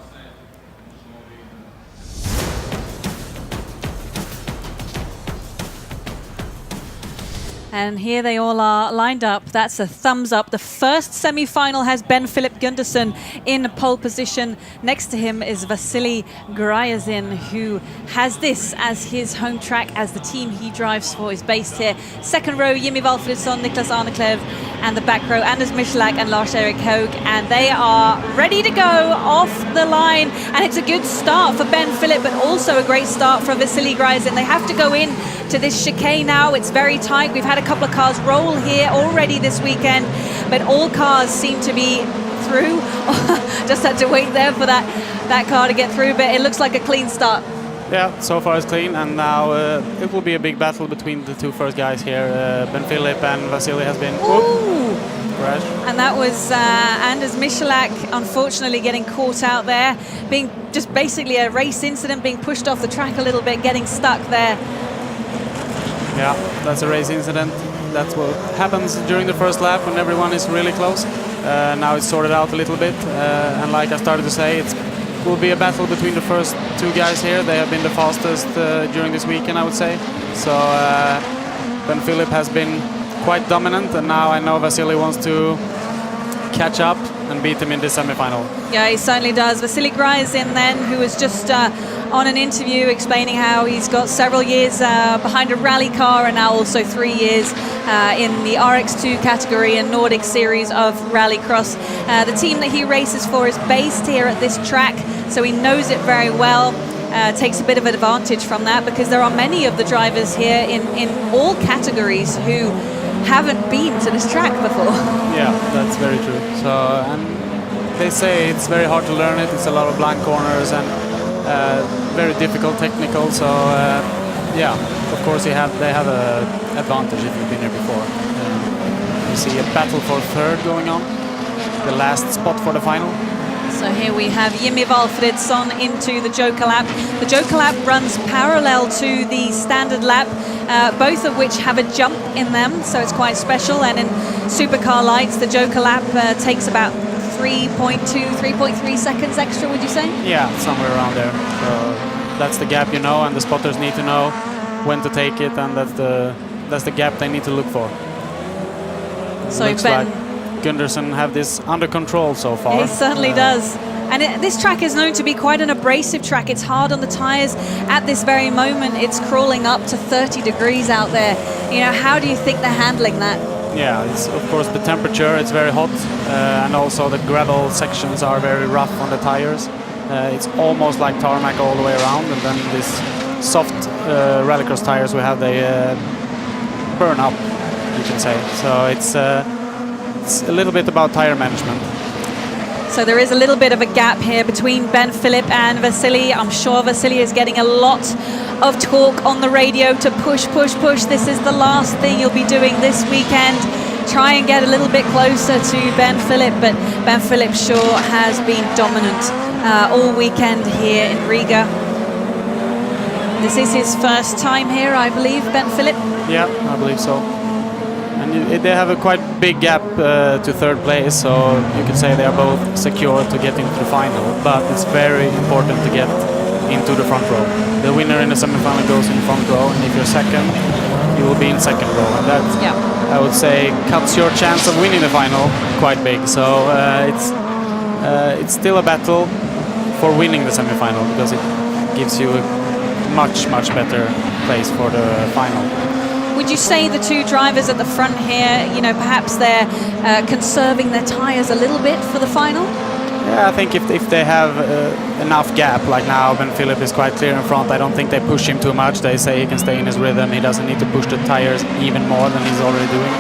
And here they all are lined up. That's a thumbs up. The first semi-final has Ben Philip Gunderson in pole position. Next to him is Vasily Gryazin, who has this as his home track, as the team he drives for is based here. Second row, Jimmy Valfridsson, Niklas Arneklev, and the back row, Anders Michalak and Lars-Erik Hoeg. And they are ready to go off the line. And it's a good start for Ben Philip, but also a great start for Vasily Gryazin. They have to go in to this chicane now. It's very tight. We've had a couple of cars roll here already this weekend, but all cars seem to be through. Just had to wait there for that car to get through, but it looks like a clean start. Yeah, so far it's clean, and now it will be a big battle between the two first guys here. Ben Philip and Vasily has been crash. And that was Anders Michalak, unfortunately getting caught out there, being just basically a race incident, being pushed off the track a little bit, getting stuck there. Yeah, that's a race incident. That's what happens during the first lap when everyone is really close. Now it's sorted out a little bit, and like I started to say, it will be a battle between the first two guys here. They have been the fastest during this weekend, I would say. So Ben Philip has been quite dominant, and now I know Vasily wants to catch up and beat him in the semi-final. Yeah, he certainly does. Vasily Gryazin then, who was just on an interview explaining how he's got several years behind a rally car and now also 3 years in the RX2 category and Nordic series of Rallycross. The team that he races for is based here at this track, so he knows it very well. Takes a bit of advantage from that because there are many of the drivers here in all categories who haven't been to this track before. Yeah, that's very true. So, and they say it's very hard to learn it. It's a lot of blank corners and very difficult technical. So, yeah, of course they have an advantage if you've been here before. You see a battle for third going on, the last spot for the final. So here we have Jimmy Valfridsson into the Joker lap. The Joker lap runs parallel to the standard lap, both of which have a jump in them, so it's quite special. And in Supercar Lights, the Joker lap takes about 3.2, 3.3 seconds extra, would you say? Yeah, somewhere around there. So that's the gap, you know, and the spotters need to know when to take it, and that's the gap they need to look for. So looks Ben, like Gunderson have this under control so far. he certainly does. And this track is known to be quite an abrasive track. It's hard on the tires. At this very moment, it's crawling up to 30 degrees out there. You know, how do you think they're handling that? Yeah, it's of course the temperature, it's very hot, and also the gravel sections are very rough on the tires. It's almost like tarmac all the way around, and then this soft Rallycross tires we have, they burn up, you can say. So it's a little bit about tire management. So there is a little bit of a gap here between Ben Philip and Vasily. I'm sure Vasily is getting a lot of talk on the radio to push, push, push. This is the last thing you'll be doing this weekend. Try and get a little bit closer to Ben Philip, but Ben Philip sure has been dominant all weekend here in Riga. This is his first time here, I believe, Ben Philip? Yeah, I believe so. And they have a quite big gap to third place, so you could say they are both secure to get into the final, but it's very important to get into the front row. The winner in the semi-final goes in the front row, and if you're second, you will be in second row, and that, I would say, cuts your chance of winning the final quite big. So it's still a battle for winning the semi-final, because it gives you a much, much better place for the final. Would you say the two drivers at the front here, you know, perhaps they're conserving their tires a little bit for the final? Yeah, I think if they have enough gap, like now Ben Philip is quite clear in front, I don't think they push him too much. They say he can stay in his rhythm, he doesn't need to push the tires even more than he's already doing.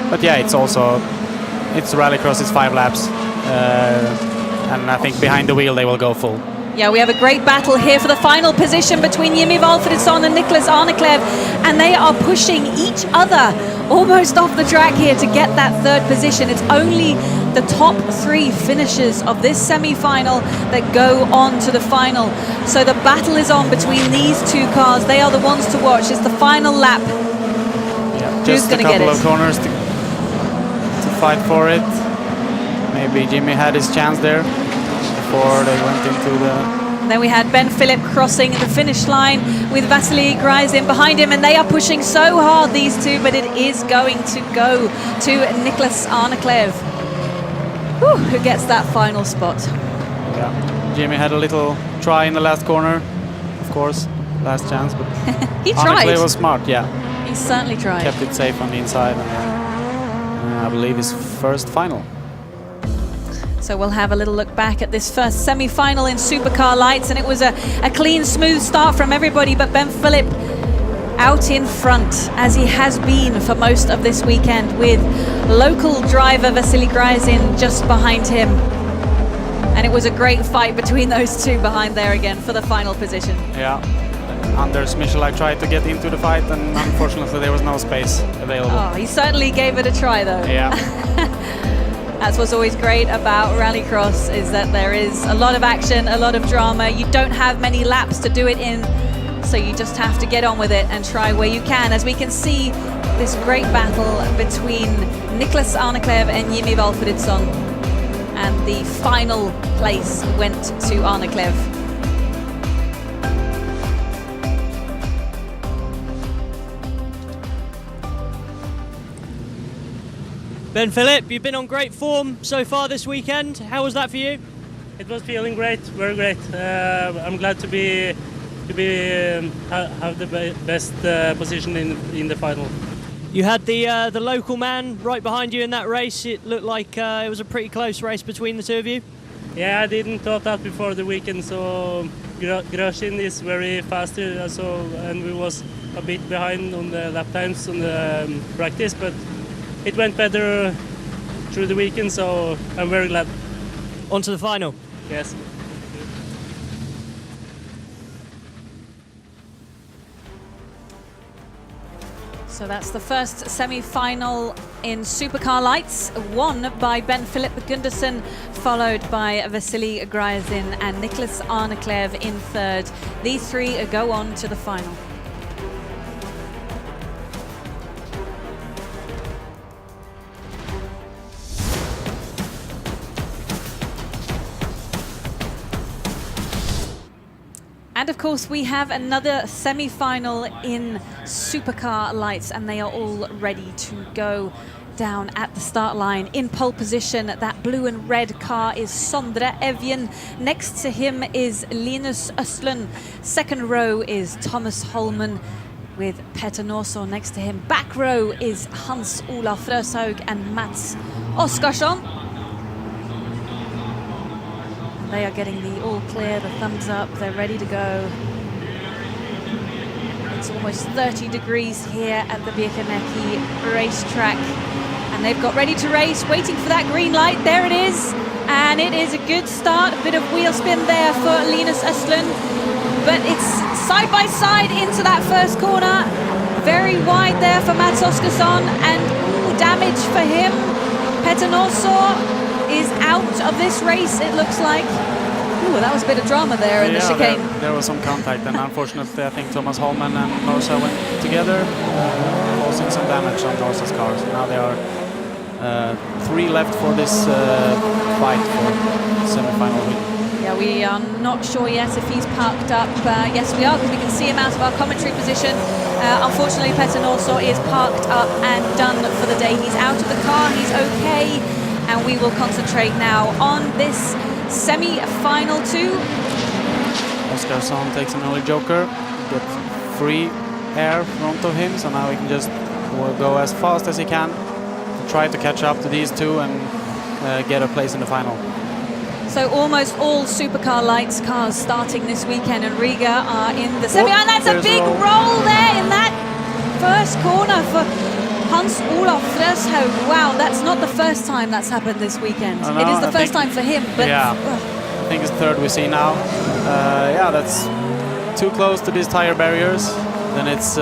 But yeah, it's rallycross, it's 5 laps, and I think behind the wheel they will go full. Yeah, we have a great battle here for the final position between Jimmy Valfridsson and Niklas Arneklev, and they are pushing each other almost off the track here to get that 3rd position. It's only the top 3 finishers of this semi-final that go on to the final. So the battle is on between these 2 cars. They are the ones to watch. It's the final lap. Yeah, Who's just going a to get couple it? of corners to fight for it. Maybe Jimmy had his chance there before they went into the... Then we had Ben Philip crossing the finish line with Vasily Gryzin behind him, and they are pushing so hard, these 2, but it is going to go to Niklas Arneklev, who gets that final spot. Yeah, Jimmy had a little try in the last corner, of course, last chance, but He tried. Arneklev was smart, yeah. He certainly tried. Kept it safe on the inside, and I believe his first final. So we'll have a little look back at this first semi-final in Supercar Lights, and it was a clean, smooth start from everybody, but Ben Philip out in front, as he has been for most of this weekend, with local driver Vasily Gryzin just behind him. And it was a great fight between those 2 behind there again for the final position. Yeah, Anders Michalak tried to get into the fight, and unfortunately there was no space available. Oh, he certainly gave it a try though. Yeah. That's what's always great about rallycross, is that there is a lot of action, a lot of drama. You don't have many laps to do it in, so you just have to get on with it and try where you can. As we can see, this great battle between Niklas Arneklev and Jimmy Valfridsson, and the final place went to Arneklev. Ben Philip, you've been on great form so far this weekend. How was that for you? It was feeling great, very great. I'm glad to have the best position in the final. You had the local man right behind you in that race. It looked like it was a pretty close race between the 2 of you. Yeah, I didn't thought that before the weekend. So Groshin is very fast, and we was a bit behind on the lap times on the practice, but it went better through the weekend, so I'm very glad. On to the final. Yes. So that's the first semi-final in Supercar Lights, won by Ben Philip Gundersen, followed by Vasily Gryzin and Niklas Arneklev in 3rd. These 3 go on to the final. And of course, we have another semi-final in Supercar Lights, and they are all ready to go down at the start line. In pole position, that blue and red car is Sondre Evjen. Next to him is Linus Östlund. 2nd row is Thomas Holman with Petter Norsor next to him. Back row is Hans Olaf Fröshaug and Mats Oskarsson. They are getting the all clear, the thumbs up, they're ready to go. It's almost 30 degrees here at the Birkenäcki racetrack, and they've got ready to race, waiting for that green light. There it is, and it is a good start. A bit of wheel spin there for Linus Östlund, but it's side by side into that first corner. Very wide there for Mats Oskarsson, and damage for him. Petter Norsor is out of this race, it looks like. Ooh, that was a bit of drama there in the chicane. There was some contact, and unfortunately I think Thomas Holman and Norsor went together, causing some damage on Norsor's car. So now there are 3 left for this fight for semi-final win. Yeah, we are not sure yet if he's parked up. Yes, we are, because we can see him out of our commentary position. Unfortunately, Petter Norsor is parked up and done for the day. He's out of the car, he's okay. And we will concentrate now on this semi-final 2. Oskarsson takes an early joker, get free air in front of him, so now he can just go as fast as he can, try to catch up to these 2, and get a place in the final. So almost all Supercar Lights cars starting this weekend in Riga are in the semi, and that's a big roll there in that first corner for Hans Olof Fröshov. Wow, that's not the first time that's happened this weekend. No, it is the first time for him, but yeah, I think it's the third we see now. Yeah, that's too close to these tire barriers. Then it's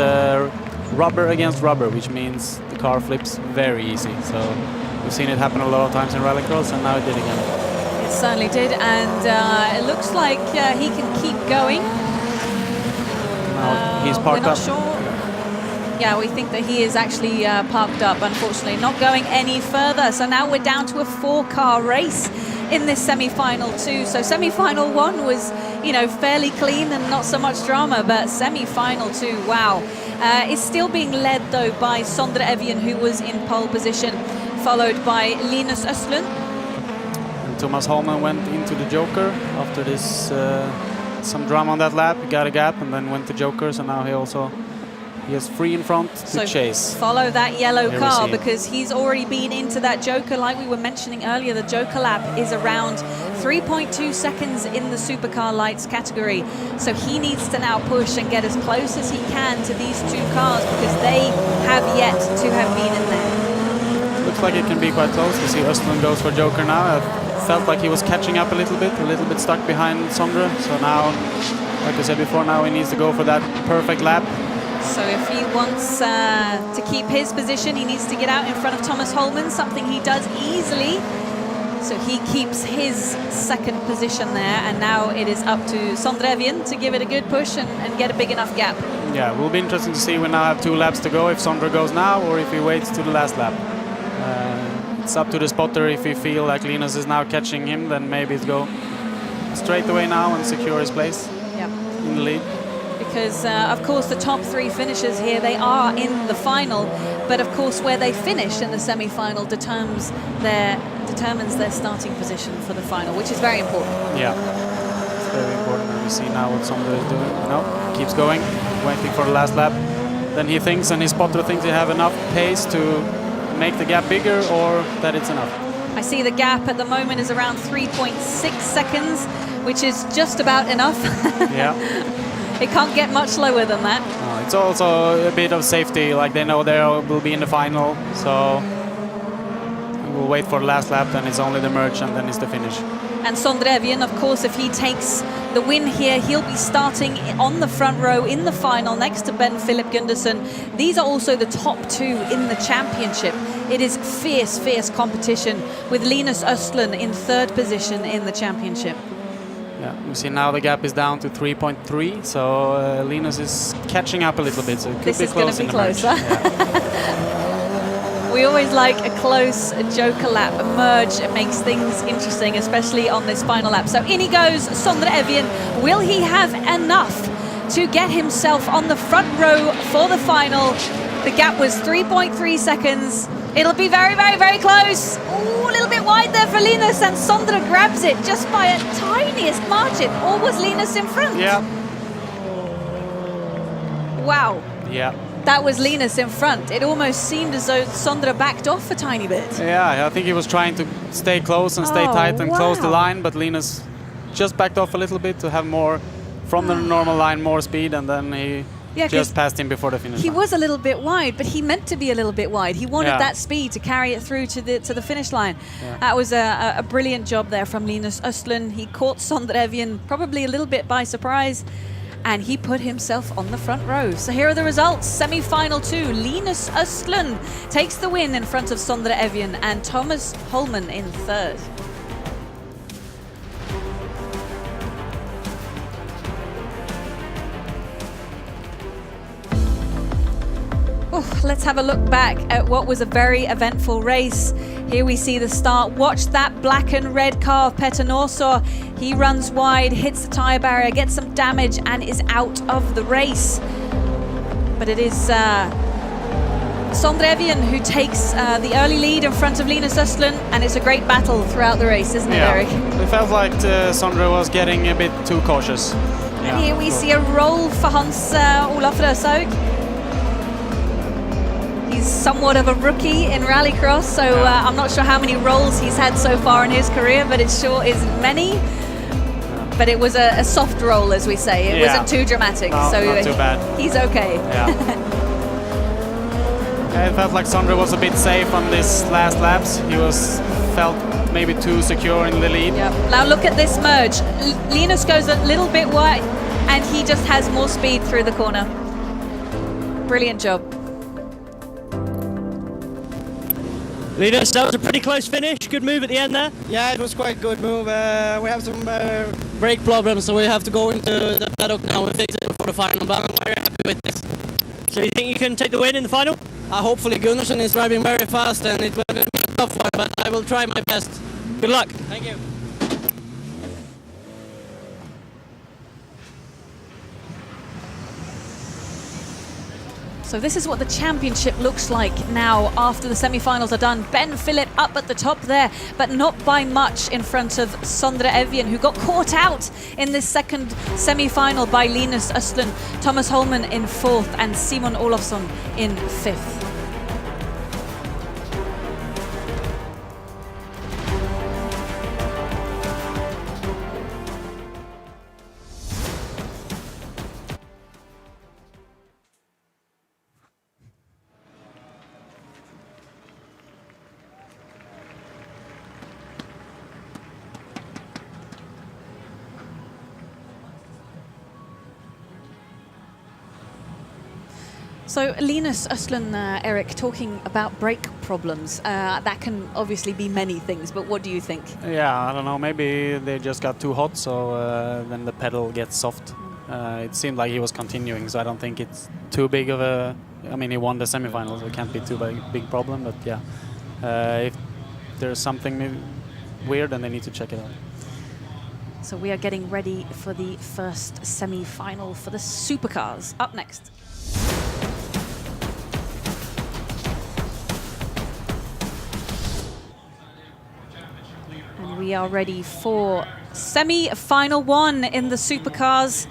rubber against rubber, which means the car flips very easy. So we've seen it happen a lot of times in rallycross, and now it did again. it certainly did, and it looks like he can keep going. He's parked we're not up. sure. Yeah, we think that he is actually parked up, unfortunately, not going any further. So now we're down to a 4-car race in this semi-final too. So semi-final 1 was, you know, fairly clean and not so much drama, but semi-final 2, wow. Is still being led though by Sondre Evjen, who was in pole position, followed by Linus Östlund. And Thomas Holman went into the Joker after this some drama on that lap. He got a gap and then went to Joker, so now he has 3 in front to chase. Follow that yellow Here car we see because he's already been into that Joker. Like we were mentioning earlier, the Joker lap is around 3.2 seconds in the Supercar Lights category. So he needs to now push and get as close as he can to these 2 cars because they have yet to have been in there. Looks like it can be quite close. You see Östlund goes for Joker now. I felt like he was catching up a little bit stuck behind Sondre. So now, like I said before, now he needs to go for that perfect lap. So if he wants to keep his position, he needs to get out in front of Thomas Holman, something he does easily. So he keeps his second position there, and now it is up to Sondre Evjen to give it a good push and get a big enough gap. Yeah, it will be interesting to see. We now have 2 laps to go, if Sondre goes now or if he waits to the last lap. It's up to the spotter. If he feel like Linus is now catching him, then maybe it's go straight away now and secure his place in the lead. Because, of course, the top 3 finishers here, they are in the final. But, of course, where they finish in the semi-final determines their starting position for the final, which is very important. Yeah, it's very important. And we see now what Sondre is doing. No, keeps going, waiting for the last lap. Then he thinks, and his spotter thinks he have enough pace to make the gap bigger, or that it's enough. I see the gap at the moment is around 3.6 seconds, which is just about enough. Yeah. It can't get much lower than that. It's also a bit of safety, like they know they will be in the final, so we'll wait for the last lap, then it's only the merge and then it's the finish. And Sondre Evjen, of course, if he takes the win here, he'll be starting on the front row in the final next to Ben Philip Gundersen. These are also the top 2 in the championship. It is fierce, fierce competition with Linus Östlund in 3rd position in the championship. Yeah, we see now the gap is down to 3.3, so Linus is catching up a little bit, so it could This be is going close to be in the merge. close. We always like a close Joker lap. A merge makes things interesting, especially on this final lap. So in he goes, Sondre Evjen. Will he have enough to get himself on the front row for the final? The gap was 3.3 seconds. It'll be very, very, very close. Ooh, a little bit wide there for Linus, and Sondre grabs it just by a tiniest margin. Or was Linus in front? Yeah. Wow. Yeah. That was Linus in front. It almost seemed as though Sondre backed off a tiny bit. Yeah, I think he was trying to stay close and stay tight and close the line, but Linus just backed off a little bit to have more, from the normal line, more speed, and then he just passed him before the finish He line. was a little bit wide, but he meant to be a little bit wide. He wanted Yeah. that speed to carry it through to the finish line. Yeah. That was a brilliant job there from Linus Östlund. He caught Sondre Evjen probably a little bit by surprise, and he put himself on the front row. So here are the results. Semi-final 2, Linus Östlund takes the win in front of Sondre Evjen and Thomas Holman in 3rd. Let's have a look back at what was a very eventful race. Here we see the start. Watch that black and red car of Petter Norsor. He runs wide, hits the tyre barrier, gets some damage, and is out of the race. But it is Sondre Evjen who takes the early lead in front of Linus Östlund, and it's a great battle throughout the race, isn't it, Eric? It felt like Sondre was getting a bit too cautious. And here we see a roll for Hans Olof Fröshov. He's somewhat of a rookie in rallycross, so I'm not sure how many roles he's had so far in his career, but it sure isn't many. But it was a soft roll, as we say. It wasn't too dramatic, no, so not too bad. He's okay. Yeah. I felt like Sondre was a bit safe on this last laps. He felt maybe too secure in the lead. Yep. Now look at this merge. Linus goes a little bit wide, and he just has more speed through the corner. Brilliant job. Linus, that was a pretty close finish. Good move at the end there. Yeah, it was quite good move. We have some brake problems, so we have to go into the paddock now and fix it for the final, but I'm very happy with this. So you think you can take the win in the final? Hopefully Gunnarsson is driving very fast and it will be a tough one, but I will try my best. Good luck. Thank you. So this is what the championship looks like now after the semi-finals are done. Ben Philip up at the top there, but not by much in front of Sondre Evjen, who got caught out in this second semi-final by Linus Östlund, Thomas Holman in 4th and Simon Olofsson in 5th. So Linus Östlund, Eric, talking about brake problems. That can obviously be many things, but what do you think? Yeah, I don't know. Maybe they just got too hot, so then the pedal gets soft. It seemed like he was continuing, so I don't think it's too big of a... I mean, he won the semifinals, so it can't be too big problem, but yeah. If there's something weird, then they need to check it out. So we are getting ready for the first semi-final for the supercars. Up next. We are ready for semi-final 1 in the supercars,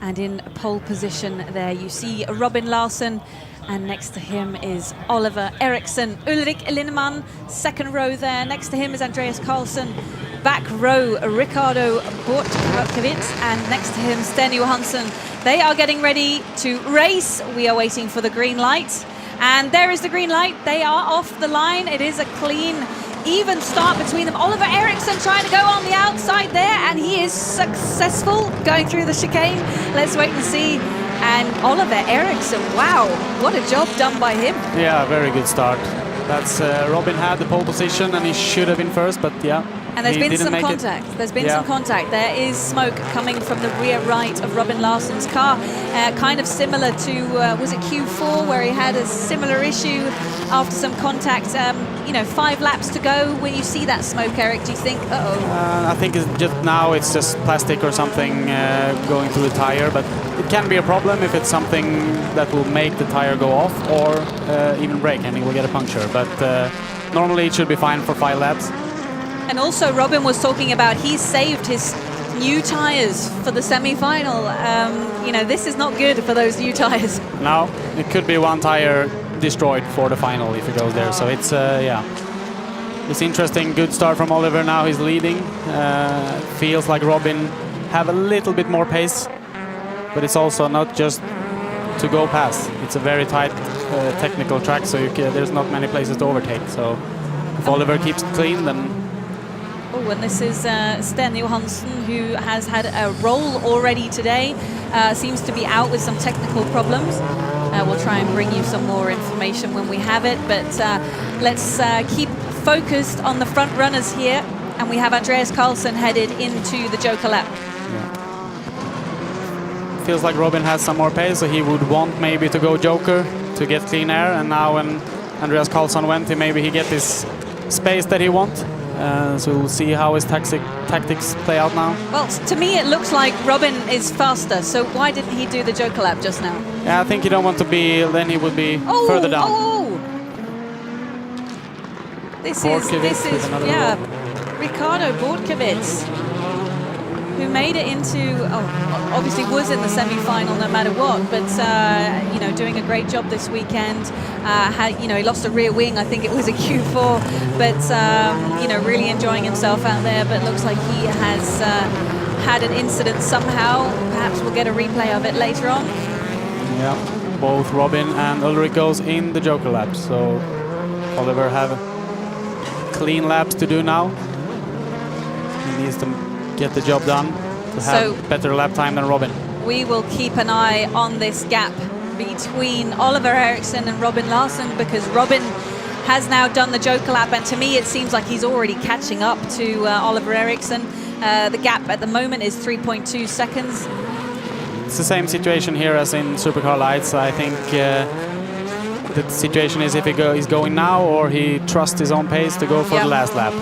and in pole position there you see Robin Larsson, and next to him is Oliver Eriksson. Ulrik Linnemann, second row there. Next to him is Andreas Karlsson. Back row, Ricardo Bortkiewicz, and next to him, Sten Johansson. They are getting ready to race. We are waiting for the green light, and there is the green light. They are off the line. It is a clean, even start between them. Oliver Eriksson trying to go on the outside there, and he is successful going through the chicane. Let's wait and see. And Oliver Eriksson, wow, what a job done by him. Yeah, very good start. That's Robin had the pole position and he should have been first, but yeah. And there's been some contact. There's been some contact. There is smoke coming from the rear right of Robin Larsson's car, kind of similar to, was it Q4, where he had a similar issue after some contact. 5 laps to go. When you see that smoke, Eric, do you think, uh-oh? I think it's just plastic or something going through the tire, but it can be a problem if it's something that will make the tire go off or even break and he will get a puncture. But normally it should be fine for 5 laps. And also Robin was talking about he saved his new tires for the semi-final. This is not good for those new tires. No, it could be 1 tire destroyed for the final if it goes there. So it's, it's interesting. Good start from Oliver. Now he's leading. Feels like Robin have a little bit more pace, but it's also not just to go past. It's a very tight technical track, so there's not many places to overtake. So if Oliver keeps it clean, then... Oh, and this is Sten Johansson, who has had a roll already today. Seems to be out with some technical problems. We'll try and bring you some more information when we have it, but let's keep focused on the front runners here. And we have Andreas Karlsson headed into the Joker lap. Yeah. Feels like Robin has some more pace, so he would want maybe to go Joker to get clean air. And now when Andreas Karlsson went, maybe he get this space that he wants. So we'll see how his tactics play out now. Well, to me it looks like Robin is faster, so why didn't he do the Joker lap just now? Yeah, I think he don't want to be, then he would be further down. This is Ricardo Bortkiewicz. who made it into, obviously was in the semi-final no matter what, but you know, doing a great job this weekend. You know, he lost a rear wing, I think it was a Q4, but you know, really enjoying himself out there. But looks like he has had an incident somehow. Perhaps we'll get a replay of it later on. Yeah, both Robin and Ulrich goes in the Joker laps, so Oliver have clean laps to do now. He needs to get the job done to have better lap time than Robin. We will keep an eye on this gap between Oliver Eriksson and Robin Larsson, because Robin has now done the Joker lap, and to me it seems like he's already catching up to Oliver Eriksson. The gap at the moment is 3.2 seconds. It's the same situation here as in Supercar Lights. I think the situation is if he's going now or he trusts his own pace to go for the last lap.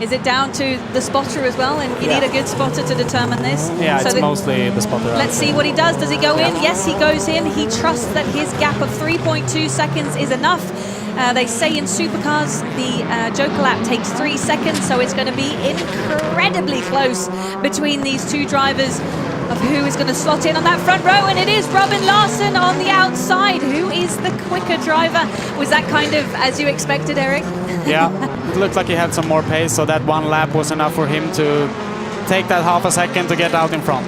Is it down to the spotter as well? And you need a good spotter to determine this? Yeah, so it's mostly the spotter. Let's see what he does. Does he go in? Yes, he goes in. He trusts that his gap of 3.2 seconds is enough. They say in supercars the Joker lap takes 3 seconds, so it's going to be incredibly close between these two drivers of who is going to slot in on that front row, and it is Robin Larsson on the outside. Who is the quicker driver? Was that kind of as you expected, Eric? Yeah, it looked like he had some more pace, so that one lap was enough for him to take that half a second to get out in front.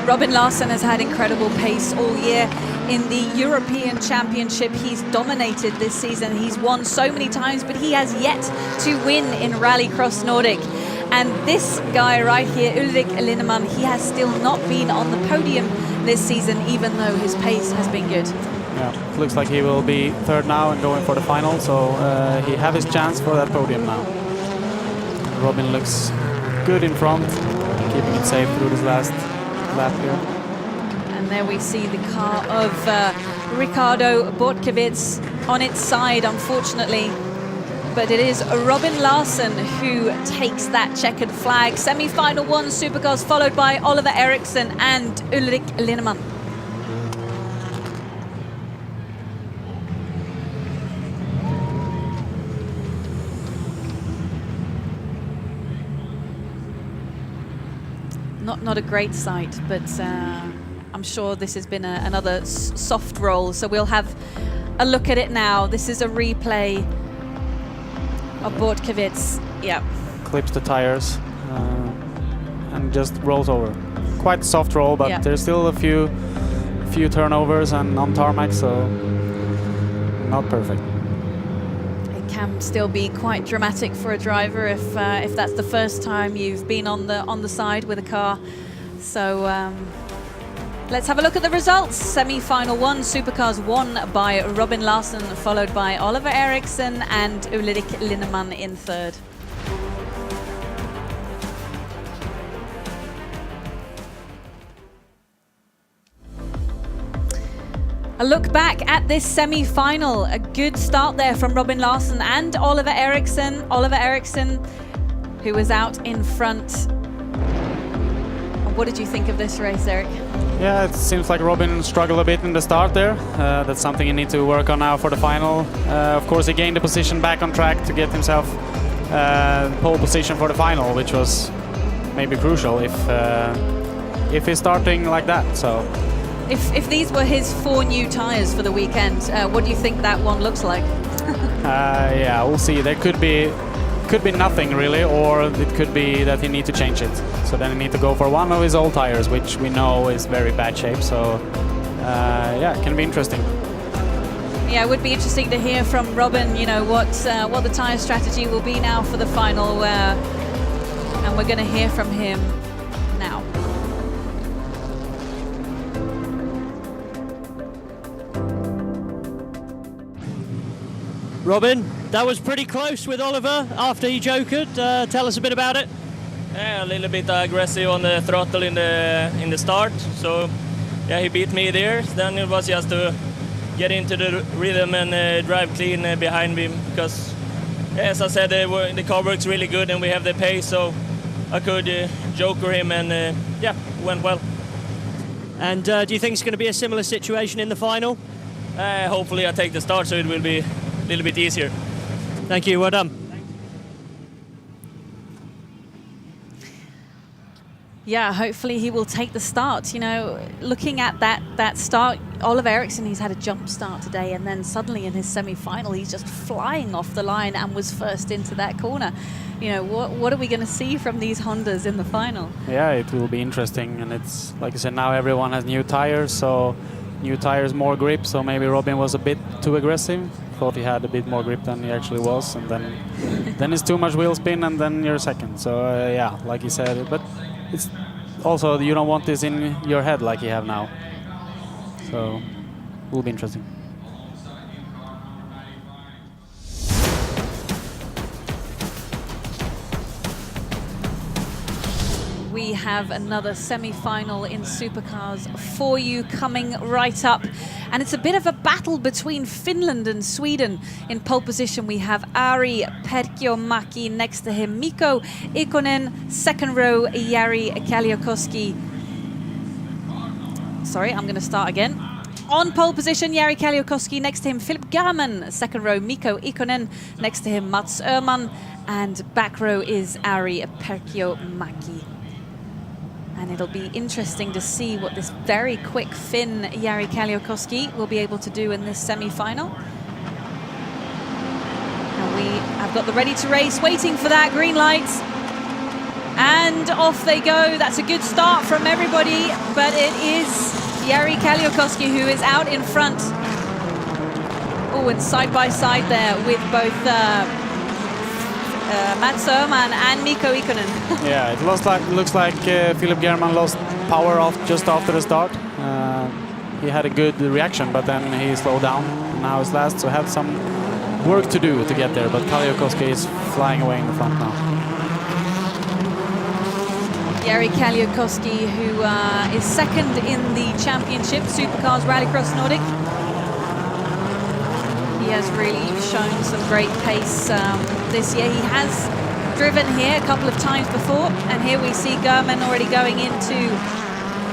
Robin Larsson has had incredible pace all year. In the European Championship, he's dominated this season. He's won so many times, but he has yet to win in RallyX Nordic. And this guy right here, Ulrich Linnemann, he has still not been on the podium this season, even though his pace has been good. Yeah, looks like he will be third now and going for the final, so he have his chance for that podium now. Robin looks good in front, keeping it safe through this last lap here. And there we see the car of Ricardo Bortkiewicz on its side, unfortunately. But it is Robin Larsson who takes that checkered flag. Semi-final 1 supercars, followed by Oliver Eriksson and Ulrich Linnemann. Not a great sight, but I'm sure this has been another soft roll. So we'll have a look at it now. This is a replay of Bortkiewicz. Yeah. Clips the tires and just rolls over. Quite a soft roll, but there's still a few turnovers and on tarmac, so not perfect. It can still be quite dramatic for a driver if that's the first time you've been on the side with a car. So let's have a look at the results. Semi-final 1 supercars won by Robin Larsson, followed by Oliver Eriksson and Ulrich Linnemann in third. A look back at this semi-final. A good start there from Robin Larsson and Oliver Eriksson. Oliver Eriksson, who was out in front. What did you think of this race, Eric? Yeah, it seems like Robin struggled a bit in the start there. That's something he needs to work on now for the final. Of course, he gained the position back on track to get himself pole position for the final, which was maybe crucial if he's starting like that. So, if these were his 4 new tires for the weekend, what do you think that one looks like? yeah, we'll see. There could be nothing really, or it could be that he needs to change it. So then he needs to go for one of his old tires, which we know is very bad shape. So yeah, it can be interesting. Yeah, it would be interesting to hear from Robin, you know, what the tire strategy will be now for the final, and we're going to hear from him now. Robin, that was pretty close with Oliver after he jokered. Tell us a bit about it. Yeah, a little bit aggressive on the throttle in the start. So yeah, he beat me there. Then it was just to get into the rhythm and drive clean behind me, because as I said, the car works really good and we have the pace, so I could joker him, and yeah, went well. And do you think it's going to be a similar situation in the final? Hopefully I take the start, so it will be a little bit easier. Thank you, well done. Yeah, hopefully he will take the start. You know, looking at that start, Oliver Eriksson, he's had a jump start today, and then suddenly in his semi-final, he's just flying off the line and was first into that corner. You know, what are we going to see from these Hondas in the final? Yeah, it will be interesting, and it's like I said, now everyone has new tires, so new tires, more grip. So maybe Robin was a bit too aggressive. Thought he had a bit more grip than he actually was, and then it's too much wheel spin, and then you're second. So yeah, like you said, but it's also you don't want this in your head like you have now. So it will be interesting. We have another semi-final in supercars for you coming right up. And it's a bit of a battle between Finland and Sweden. In pole position, we have Ari Perkiomäki, next to him Mikko Ikonen, second row Jari Kalliokoski. Sorry, I'm going to start again. On pole position, Jari Kalliokoski, next to him Philip Garman, second row Mikko Ikonen, next to him Mats Öhman, and back row is Ari Perkiomäki. And it'll be interesting to see what this very quick Finn Jari Kalliokoski will be able to do in this semi-final. And we have got the ready to race, waiting for that green light. And off they go. That's a good start from everybody, but it is Jari Kalliokoski who is out in front. Oh, and side by side there with both Mats Öhman and Mikko Ikonen. Yeah, it looks like Philip German lost power off just after the start. He had a good reaction, but then he slowed down. Now he's last, so have some work to do to get there. But Kalliokoski is flying away in the front now. Jari Kalliokoski, who is second in the championship, Supercars RallyX Nordic. He has really shown some great pace this year. He has driven here a couple of times before, and here we see German already going into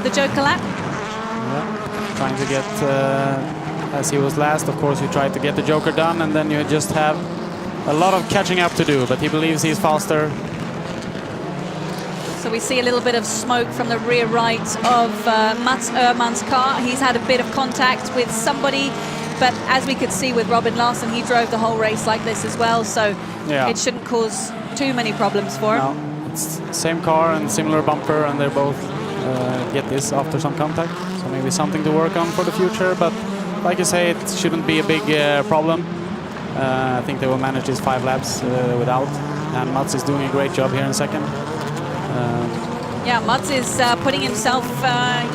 the Joker lap. Yeah, trying to get, as he was last, of course, you try to get the Joker done, and then you just have a lot of catching up to do, but he believes he's faster. So we see a little bit of smoke from the rear right of Mats Öhman's car. He's had a bit of contact with somebody, but as we could see with Robin Larsson, he drove the whole race like this as well, so yeah, it shouldn't cause too many problems for him. No, it's same car and similar bumper, and they both get this after some contact, so maybe something to work on for the future, but like you say, it shouldn't be a big problem. I think they will manage these 5 laps without, and Mats is doing a great job here in second. Yeah, Mats is putting himself,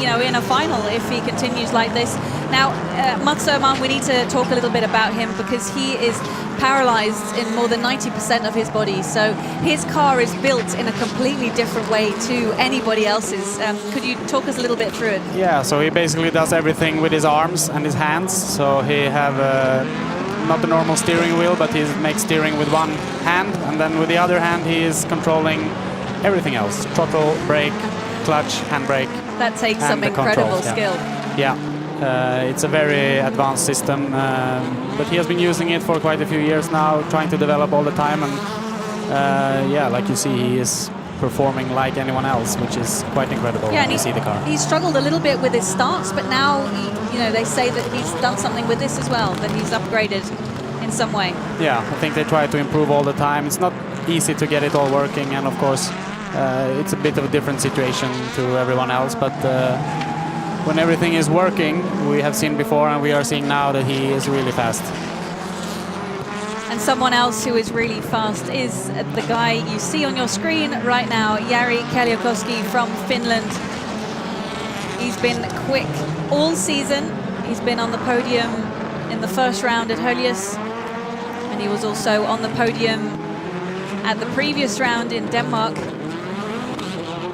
you know, in a final if he continues like this. Now, Mats Öhman, we need to talk a little bit about him because he is paralyzed in more than 90% of his body. So his car is built in a completely different way to anybody else's. Could you talk us a little bit through it? Yeah, so he basically does everything with his arms and his hands. So he have not the normal steering wheel, but he makes steering with one hand, and then with the other hand he is controlling everything else: throttle, brake, clutch, handbrake. That takes some incredible skill. Yeah, it's a very advanced system, but he has been using it for quite a few years now, trying to develop all the time, and yeah, like you see, he is performing like anyone else, which is quite incredible when you see the car. He's struggled a little bit with his starts, but now, you know, they say that he's done something with this as well, that he's upgraded in some way. Yeah, I think they try to improve all the time. It's not easy to get it all working, and of course, it's a bit of a different situation to everyone else, but when everything is working, we have seen before and we are seeing now that he is really fast. And someone else who is really fast is the guy you see on your screen right now, Jari Kalliokoski from Finland. He's been quick all season. He's been on the podium in the first round at Höljes, and he was also on the podium at the previous round in Denmark.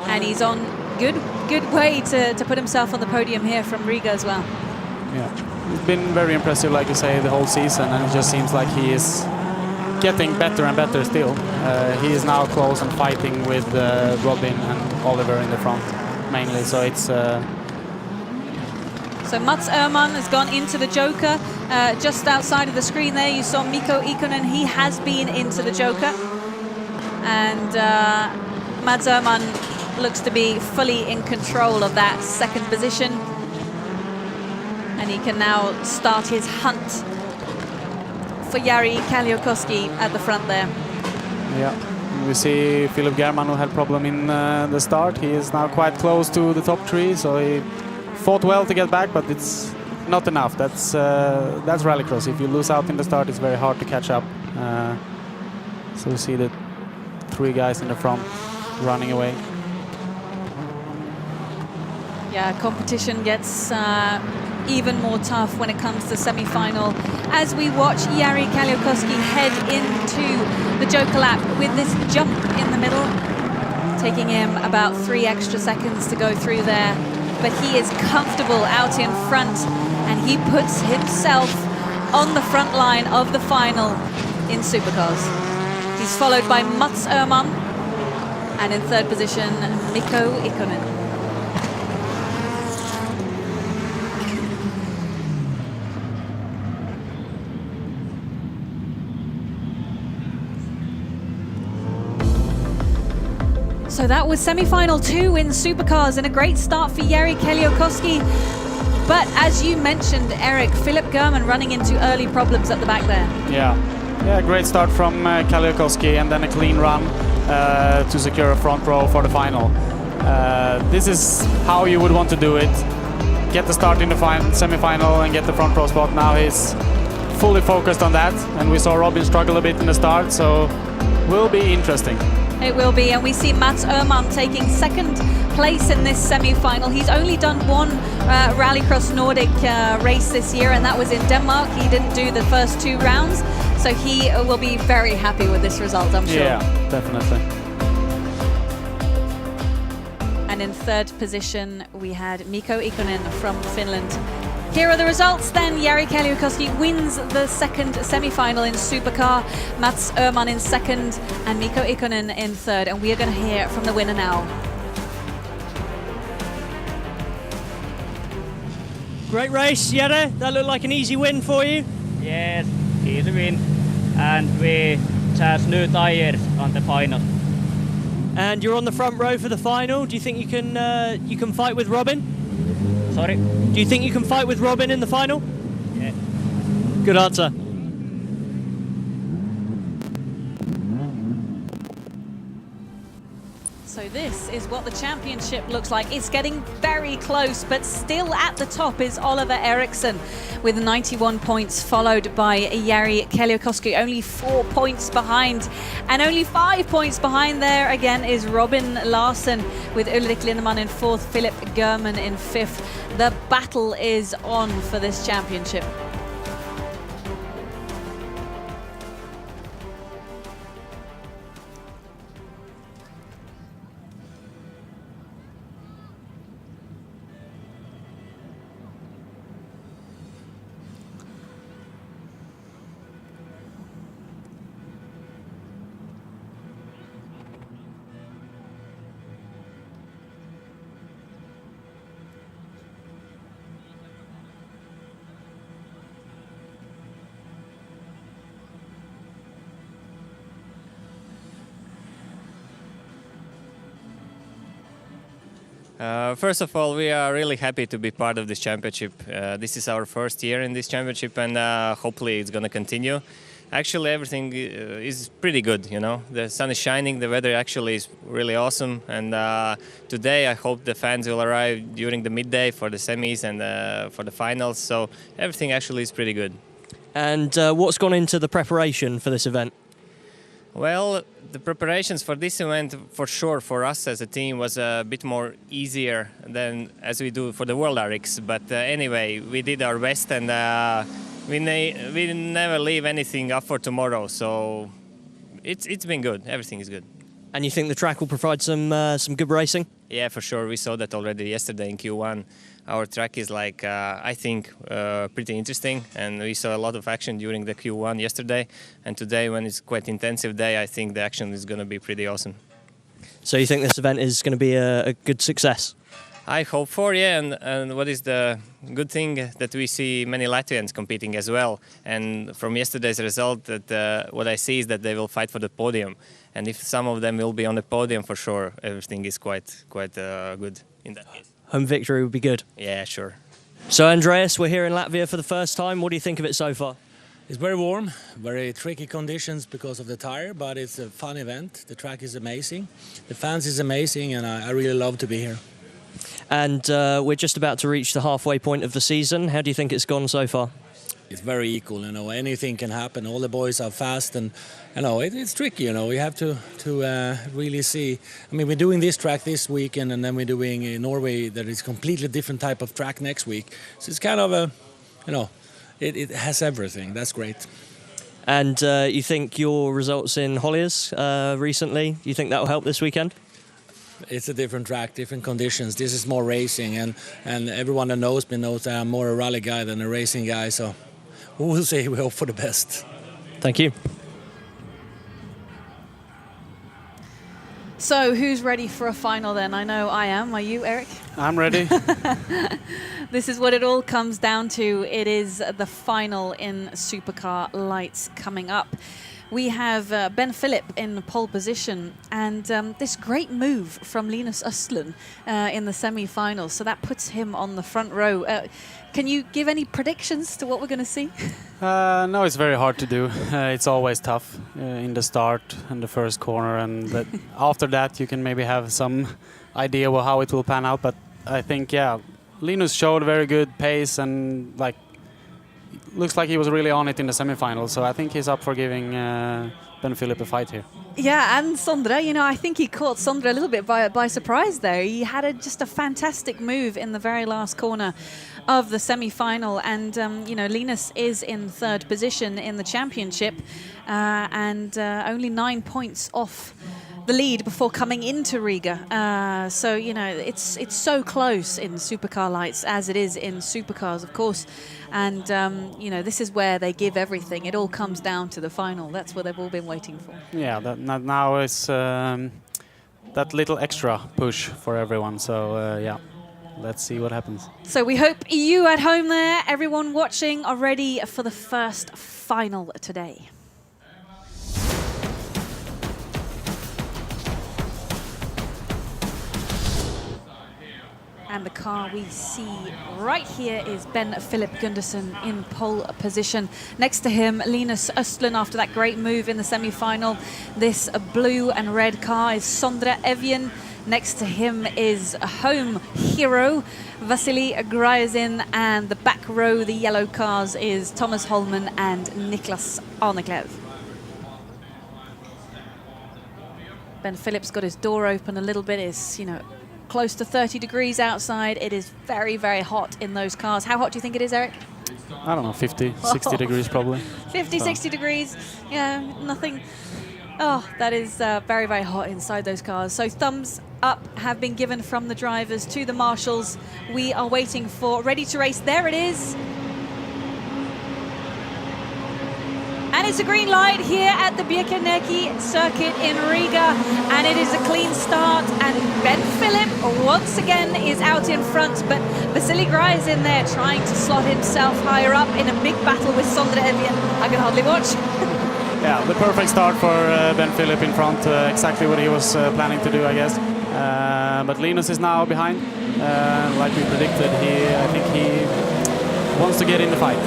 And he's on good way to put himself on the podium here from Riga as well. Yeah, it's been very impressive, like you say, the whole season, and it just seems like he is getting better and better still. He is now close and fighting with Robin and Oliver in the front, mainly, so it's... So Mats Öhman has gone into the Joker. Just outside of the screen there, you saw Mikko Ikonen. He has been into the Joker. And Mats Öhman looks to be fully in control of that second position. And he can now start his hunt for Jari Kalliokoski at the front there. Yeah, we see Philip German, who had problem in the start. He is now quite close to the top 3, so he fought well to get back, but it's not enough. That's rallycross. If you lose out in the start, it's very hard to catch up. So we see the 3 guys in the front running away. Yeah, competition gets even more tough when it comes to semi-final. As we watch Jari Kalliokoski head into the Joker lap with this jump in the middle, taking him about 3 extra seconds to go through there. But he is comfortable out in front, and he puts himself on the front line of the final in Supercars. He's followed by Mats Öhman, and in third position, Mikko Ikonen. So that was semi-final 2 in Supercars, and a great start for Jari Kalliokoski. But as you mentioned, Eric, Philip German running into early problems at the back there. Yeah, great start from Kalliokoski, and then a clean run to secure a front row for the final. This is how you would want to do it. Get the start in the semi-final and get the front row spot. Now he's fully focused on that, and we saw Robin struggle a bit in the start, so will be interesting. It will be, and we see Mats Öhman taking second place in this semi-final. He's only done one RallyX Nordic race this year, and that was in Denmark. He didn't do the first 2 rounds, so he will be very happy with this result, I'm sure. Yeah, definitely. And in third position, we had Mikko Ikonen from Finland. Here are the results then. Jari Kalliokoski wins the second semi-final in Supercar, Mats Öhman in second, and Mikko Ikonen in third. And we are going to hear from the winner now. Great race, Jere. That looked like an easy win for you. Yes, easy win. And we charged new tires on the final. And you're on the front row for the final. Do you think you can fight with Robin? Sorry? Do you think you can fight with Robin in the final? Yeah. Good answer. So this is what the championship looks like. It's getting very close, but still at the top is Oliver Eriksson with 91 points, followed by Jari Kalliokoski, only 4 points behind. And only 5 points behind there again is Robin Larsson, with Ulrik Lindemann in fourth, Philip German in fifth. The battle is on for this championship. First of all, we are really happy to be part of this championship. This is our first year in this championship, and hopefully it's going to continue. Actually, everything is pretty good, you know. The sun is shining, the weather actually is really awesome, and today I hope the fans will arrive during the midday for the semis and for the finals, so everything actually is pretty good. And what's gone into the preparation for this event? Well, the preparations for this event, for sure, for us as a team, was a bit more easier than as we do for the World RX. But anyway, we did our best, and we never leave anything up for tomorrow. So it's been good. Everything is good. And you think the track will provide some good racing? Yeah, for sure. We saw that already yesterday in Q1. Our track is like, I think, pretty interesting, and we saw a lot of action during the Q1 yesterday, and today, when it's quite intensive day, I think the action is going to be pretty awesome. So you think this event is going to be a good success? I hope for, yeah, and what is the good thing that we see many Latvians competing as well, and from yesterday's result, that what I see is that they will fight for the podium, And if some of them will be on the podium, for sure, everything is quite good in that case. Home victory would be good. Yeah, sure. So Andreas, we're here in Latvia for the first time. What do you think of it so far? It's very warm, very tricky conditions because of the tire, but it's a fun event. The track is amazing, the fans is amazing, and I really love to be here. And we're just about to reach the halfway point of the season. How do you think it's gone so far? It's very equal, you know, anything can happen. All the boys are fast, and you know, it's tricky, you know. We have to really see. I mean, we're doing this track this weekend, and then we're doing in Norway that is completely different type of track next week. So it's kind of a, you know, it has everything. That's great. And you think your results in Holliers recently, you think that will help this weekend? It's a different track, different conditions. This is more racing, and everyone that knows me knows that I'm more a rally guy than a racing guy. So we'll see. We hope for the best. Thank you. So who's ready for a final then? I know I am. Are you, Eric? I'm ready. This is what it all comes down to. It is the final in Supercar Lights coming up. We have Ben Philip in pole position, and this great move from Linus Östlund in the semi-finals. So that puts him on the front row. Can you give any predictions to what we're going to see? No, it's very hard to do. It's always tough in the start and the first corner, and after that you can maybe have some idea of how it will pan out. But I think, yeah, Linus showed very good pace, and like looks like he was really on it in the semi-final. So I think he's up for giving Ben Philip a fight here. Yeah, and Sondre, you know, I think he caught Sondre a little bit by surprise there. He had just a fantastic move in the very last corner of the semi-final, and you know, Linus is in third position in the championship, and only 9 points off the lead before coming into Riga. So you know, it's so close in Supercar Lights as it is in Supercars, of course. And you know, this is where they give everything. It all comes down to the final. That's what they've all been waiting for. Yeah, now it's that little extra push for everyone. So yeah, let's see what happens. So we hope you at home there, everyone watching, are ready for the first final today. And the car we see right here is Ben Philip Gundersen in pole position. Next to him, Linus Östlund after that great move in the semi-final. This blue and red car is Sondre Evjen. Next to him is a home hero, Vasily Gryazin, and the back row, the yellow cars, is Thomas Holman and Niklas Arneklev. Ben Philip's got his door open a little bit. It's, you know, close to 30 degrees outside. It is very, very hot in those cars. How hot do you think it is, Eric? I don't know, 50, 60 degrees probably. 50, 60 degrees. Yeah, nothing. Oh, that is very, very hot inside those cars. So thumbs up have been given from the drivers to the marshals. We are waiting for ready to race. There it is. And it's a green light here at the Birkeneki circuit in Riga, and it is a clean start, and Ben Philip once again is out in front, but Vasily Gryazin is in there trying to slot himself higher up in a big battle with Sondre Evjen. I can hardly watch. Yeah, the perfect start for Ben Philip in front, exactly what he was planning to do, I guess. But Linus is now behind, like we predicted. I think he wants to get in the fight.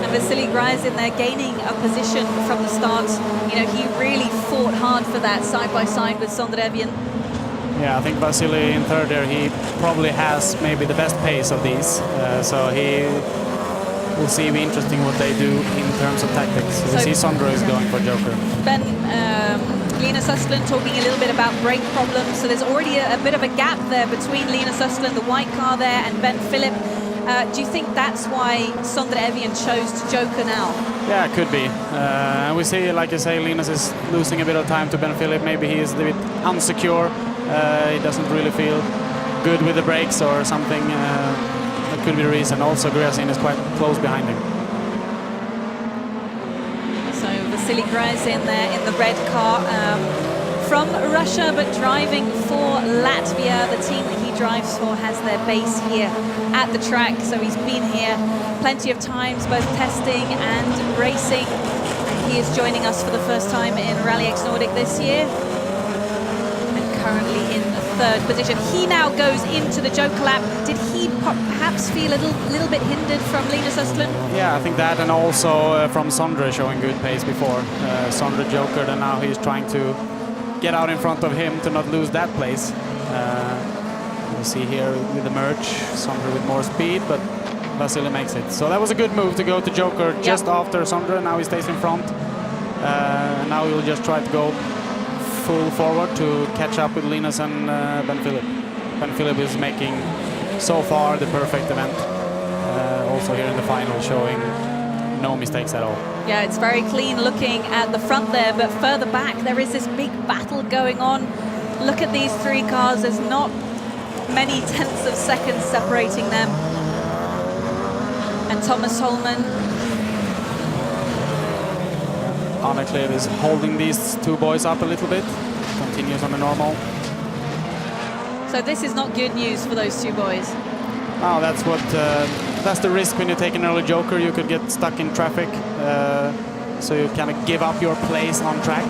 Vasily Gryazin in there gaining a position from the start. You know, he really fought hard for that side by side with Sondre Evjen. Yeah, I think Vasily in third there, he probably has maybe the best pace of these. So he will see, be interesting what they do in terms of tactics. So we see Sondre is going for Joker. Ben, Linus Östlund talking a little bit about brake problems. So there's already a bit of a gap there between Linus Östlund, the white car there, and Ben Philip. Do you think that's why Sondre Evjen chose to Joker now? Yeah, it could be. And we see, like you say, Linus is losing a bit of time to Ben Philip. Maybe he is a bit unsecure. He doesn't really feel good with the brakes or something. That could be the reason. Also, Gryazin is quite close behind him. So Vasily Gryazin there in the red car. From Russia, but driving for Latvia. The team that he drives for has their base here at the track, so he's been here plenty of times, both testing and racing. And he is joining us for the first time in RallyX Nordic this year. And currently in the 3rd position. He now goes into the Joker lap. Did he perhaps feel a little bit hindered from Linus Östlund? Yeah, I think that, and also from Sondre showing good pace before. Sondre jokered, and now he's trying to get out in front of him to not lose that place. We'll see here with the merge, Sondre with more speed, but Vasily makes it. So that was a good move to go to Joker just after Sondre. Now he stays in front. Now he will just try to go full forward to catch up with Linus and Ben Philip. Ben Philip is making so far the perfect event. Also here in the final, showing no mistakes at all. Yeah, it's very clean looking at the front there, but further back there is this big battle going on. Look at these 3 cars. There's not many tenths of seconds separating them. And Thomas Holman. Arne Klev is holding these 2 boys up a little bit. Continues on the normal. So this is not good news for those 2 boys. Oh, that's the risk when you take an early Joker. You could get stuck in traffic. So you kind of give up your place on track,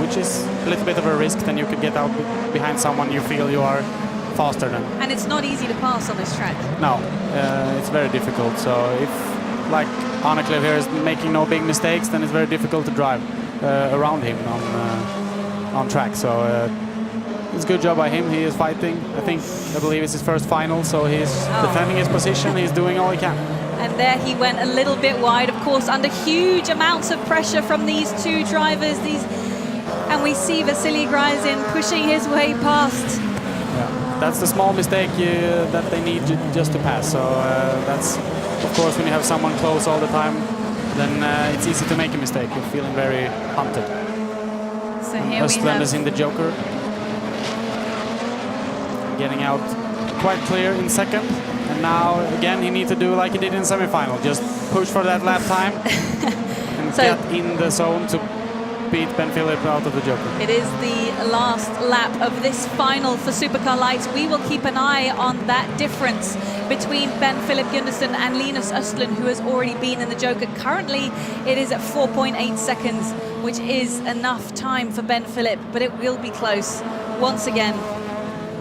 which is a little bit of a risk. Then you could get out behind someone you feel you are faster than. And it's not easy to pass on this track. No, it's very difficult. So if, like Arne Klev here, is making no big mistakes, then it's very difficult to drive around him on track. So it's a good job by him. He is fighting. I believe it's his first final, so he's defending his position. He's doing all he can. And there he went a little bit wide, of course, under huge amounts of pressure from these 2 drivers. And we see Vasily Gryzin pushing his way past. Yeah, that's the small mistake that they need just to pass. So that's, of course, when you have someone close all the time, then it's easy to make a mistake. You're feeling very hunted. So here we Östlund have is in the Joker, getting out quite clear in 2nd. And now, again, he needs to do like he did in semi-final. Just push for that lap time and get in the zone to beat Ben Philip out of the Joker. It is the last lap of this final for Supercar Lights. We will keep an eye on that difference between Ben Philip Gundersen and Linus Östlund, who has already been in the Joker. Currently, it is at 4.8 seconds, which is enough time for Ben Philip, but it will be close once again.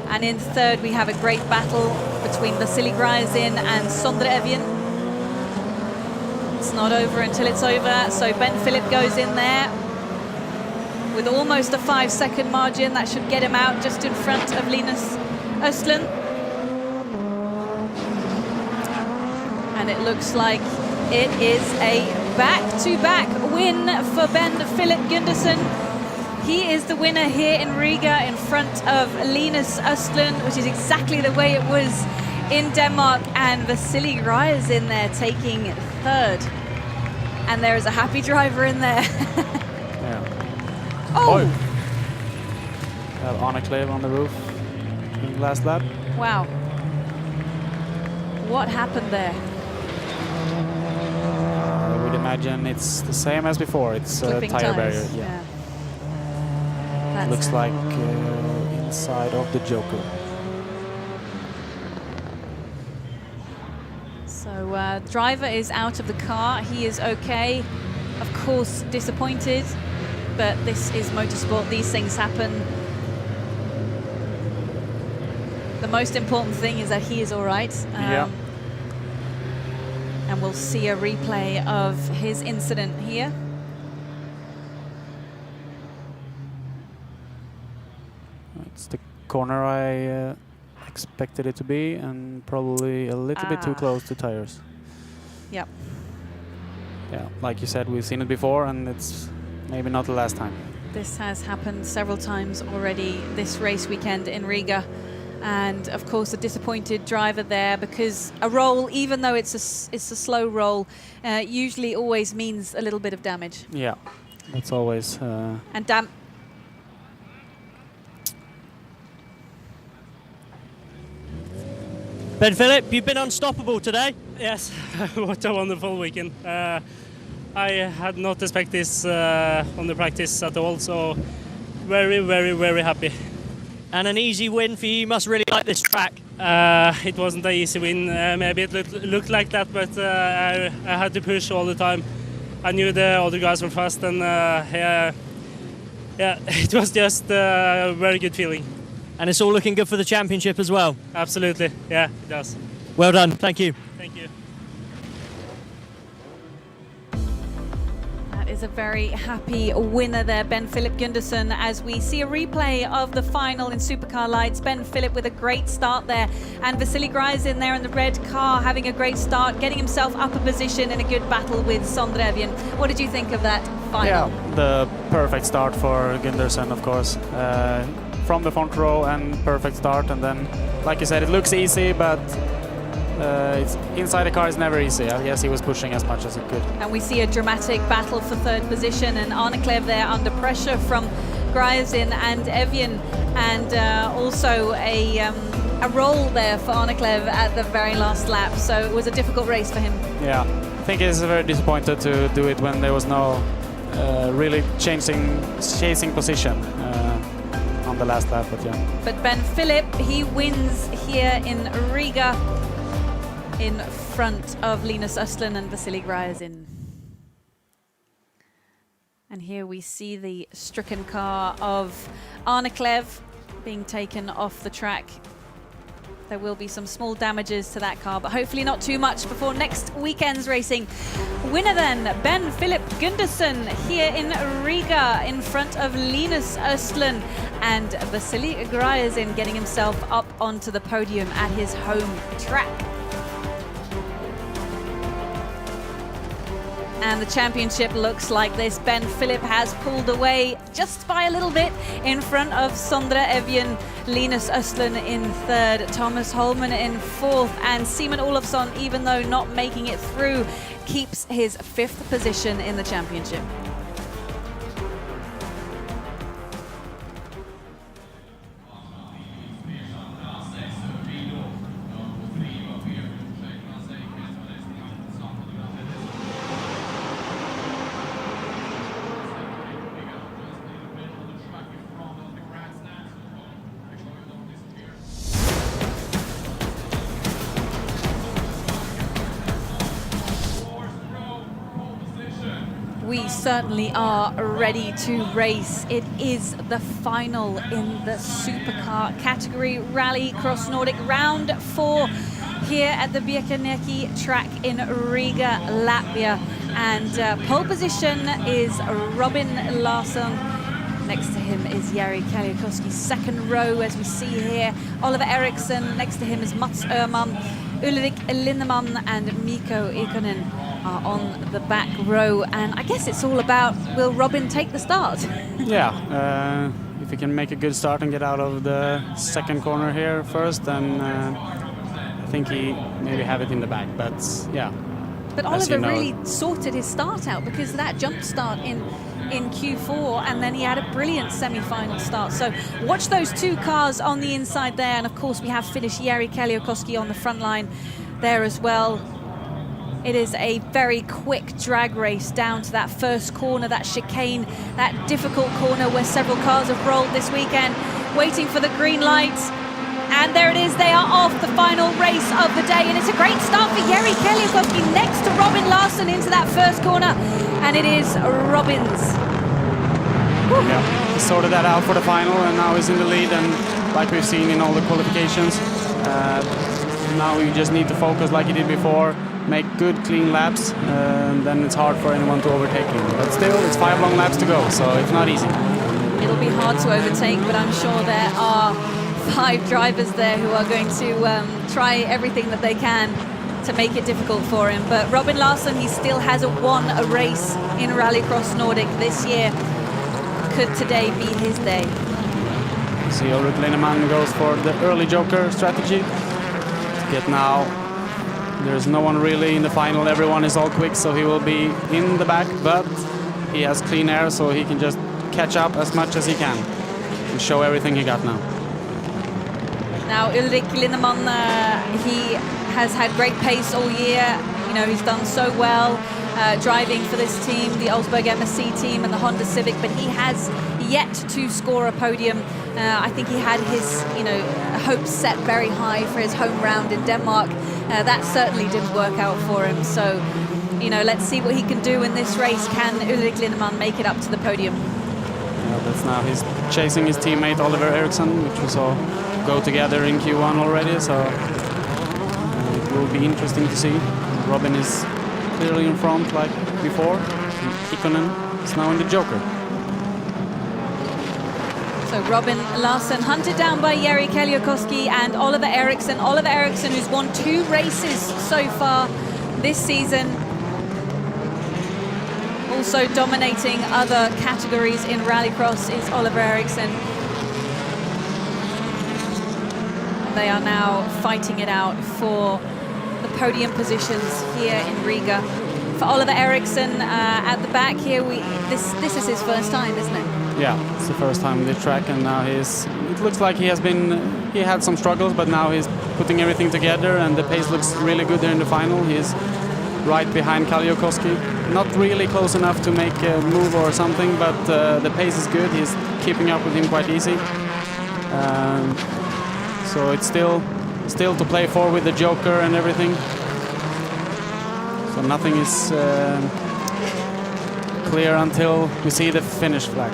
And in 3rd, we have a great battle between Vasily Gryzin and Sondre Evjen. It's not over until it's over, so Ben Philip goes in there with almost a 5-second margin. That should get him out just in front of Linus Östlund. And it looks like it is a back-to-back win for Ben Philip Gundersen. He is the winner here in Riga in front of Linus Östlund, which is exactly the way it was in Denmark. And Vasily Gryzin there taking 3rd. And there is a happy driver in there. Yeah. Oh! Have Arne Klev on the roof in the last lap. Wow. What happened there? I would imagine it's the same as before. It's a tire barrier. Yeah. Looks like inside of the Joker. So driver is out of the car. He is okay. Of course, disappointed, but this is motorsport. These things happen. The most important thing is that he is all right. Yeah. And we'll see a replay of his incident here. It's the corner I expected it to be, and probably a little bit too close to tires. Yep. Yeah, like you said, we've seen it before, and it's maybe not the last time. This has happened several times already this race weekend in Riga. And of course, a disappointed driver there, because a roll, even though it's a slow roll, usually always means a little bit of damage. Yeah, that's always. And Ben Philip, you've been unstoppable today. Yes, what a wonderful weekend. I had not expected this on the practice at all, so very, very, very happy. And an easy win for you. You must really like this track. It wasn't an easy win. Maybe it looked like that, but I had to push all the time. I knew the other guys were fast, and yeah, it was just a very good feeling. And it's all looking good for the championship as well. Absolutely, yeah, it does. Well done, thank you. Thank you. That is a very happy winner there, Ben Philip Gundersen, as we see a replay of the final in Supercar Lights. Ben Philip with a great start there, and Vasily Gryazin there in the red car having a great start, getting himself up a position in a good battle with Sondre Evjen. What did you think of that final? Yeah, the perfect start for Gundersen, of course. From the front row and perfect start, and then, like you said, it looks easy, but it's inside the car is never easy. I guess he was pushing as much as he could. And we see a dramatic battle for third position, and Arneklev there under pressure from Gryazin and Evjen, and also a roll there for Arneklev at the very last lap. So it was a difficult race for him. Yeah, I think he's very disappointed to do it when there was no really chasing position on the last lap, but yeah. But Ben Philip, he wins here in Riga in front of Linus Östlund and Vasily Gryazin. And here we see the stricken car of Arneklev being taken off the track. There will be some small damages to that car, but hopefully not too much before next weekend's racing. Winner then, Ben Philip Gundersen here in Riga in front of Linus Östlund, and Vasily Gryazin getting himself up onto the podium at his home track. And the championship looks like this. Ben Philip has pulled away just by a little bit in front of Sondre Evjen, Linus Östlund in third, Thomas Holman in fourth, and Simon Olofsson, even though not making it through, keeps his fifth position in the championship. We certainly are ready to race. It is the final in the supercar category, RallyX Nordic round 4 here at the Birkaneki track in Riga, Latvia. And pole position is Robin Larsson. Next to him is Jari Kaliakowski. Second row, as we see here, Oliver Eriksson. Next to him is Mats Öhman, Ulrik Lindemann and Mikko Ikonen are on the back row. And I guess it's all about, will Robin take the start? Yeah, if he can make a good start and get out of the second corner here first, then I think he maybe have it in the bag. But yeah. But Oliver really sorted his start out, because that jump start in Q4, and then he had a brilliant semi-final start. So watch those two cars on the inside there, and of course we have Finnish Jari Kaliakowski on the front line there as well. It is a very quick drag race down to that first corner, that chicane, that difficult corner where several cars have rolled this weekend, waiting for the green lights. And there it is, they are off, the final race of the day, and it's a great start for Jari Kaliakowski next to Robin Larsson into that first corner, and it is Robin's. Yeah, he sorted that out for the final, and now he's in the lead, and like we've seen in all the qualifications, now we just need to focus like he did before, make good clean laps, and then it's hard for anyone to overtake him. But still, it's 5 long laps to go, so it's not easy. It'll be hard to overtake, but I'm sure there are 5 drivers there who are going to try everything that they can to make it difficult for him. But Robin Larsson, he still has won a race in RallyX Nordic this year. Could today be his day? See, Ulrik Lindemann goes for the early joker strategy. Yet now, there's no one really in the final. Everyone is all quick, so he will be in the back, but he has clean air, so he can just catch up as much as he can and show everything he got now. Now Ulrik Lindemann, he has had great pace all year. You know, he's done so well driving for this team, the Olsberg MSC team and the Honda Civic, but he yet to score a podium. I think he had his, hopes set very high for his home round in Denmark. That certainly didn't work out for him. So, let's see what he can do in this race. Can Ulrik Lindemann make it up to the podium? Yeah, that's now he's chasing his teammate Oliver Eriksson, which we saw go together in Q1 already. So it will be interesting to see. Robin is clearly in front like before. And Ikonen is now in the Joker. So Robin Larsson hunted down by Jari Keliakoski and Oliver Eriksson. Oliver Eriksson, who's won 2 races so far this season. Also dominating other categories in Rallycross is Oliver Eriksson. They are now fighting it out for the podium positions here in Riga. For Oliver Eriksson at the back here, this is his first time, isn't it? Yeah, it's the first time on the track, and now it looks like he had some struggles, but now he's putting everything together, and the pace looks really good there in the final. He's right behind Kaliakoski. Not really close enough to make a move or something, but the pace is good. He's keeping up with him quite easy. So it's still to play for with the Joker and everything. So nothing is clear until we see the finish flag.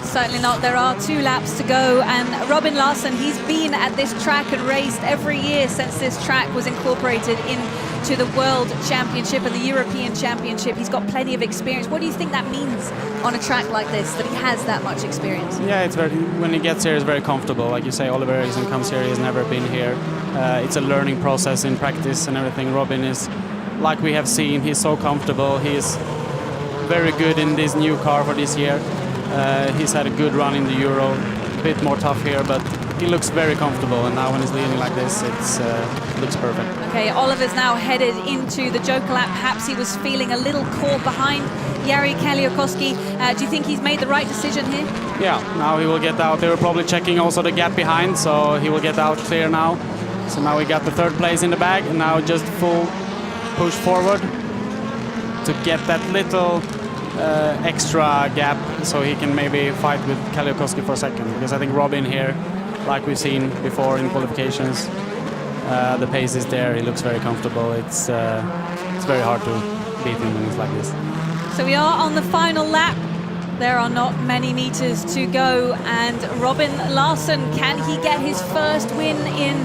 Certainly not. There are 2 laps to go, and Robin Larsson, he's been at this track and raced every year since this track was incorporated into the World Championship and the European Championship. He's got plenty of experience. What do you think that means on a track like this, that he has that much experience? Yeah, when he gets here, it's very comfortable. Like you say, Oliver Eriksson comes here, he's never been here. It's a learning process in practice and everything. Robin is, like we have seen, he's so comfortable. He's very good in this new car for this year. He's had a good run in the Euro, a bit more tough here, but he looks very comfortable, and now when he's leading like this, it looks perfect. Okay, Oliver's now headed into the Joker lap. Perhaps he was feeling a little caught behind Jari Keliakoski. Do you think he's made the right decision here? Yeah, now he will get out. They were probably checking also the gap behind, so he will get out clear now. So now we got the 3rd place in the bag, and now just full push forward to get that little extra gap, so he can maybe fight with Kaliakoski for a second. Because I think Robin here, like we've seen before in qualifications, the pace is there. He looks very comfortable. It's very hard to beat him when he's like this. So we are on the final lap. There are not many meters to go, and Robin Larsson, can he get his first win in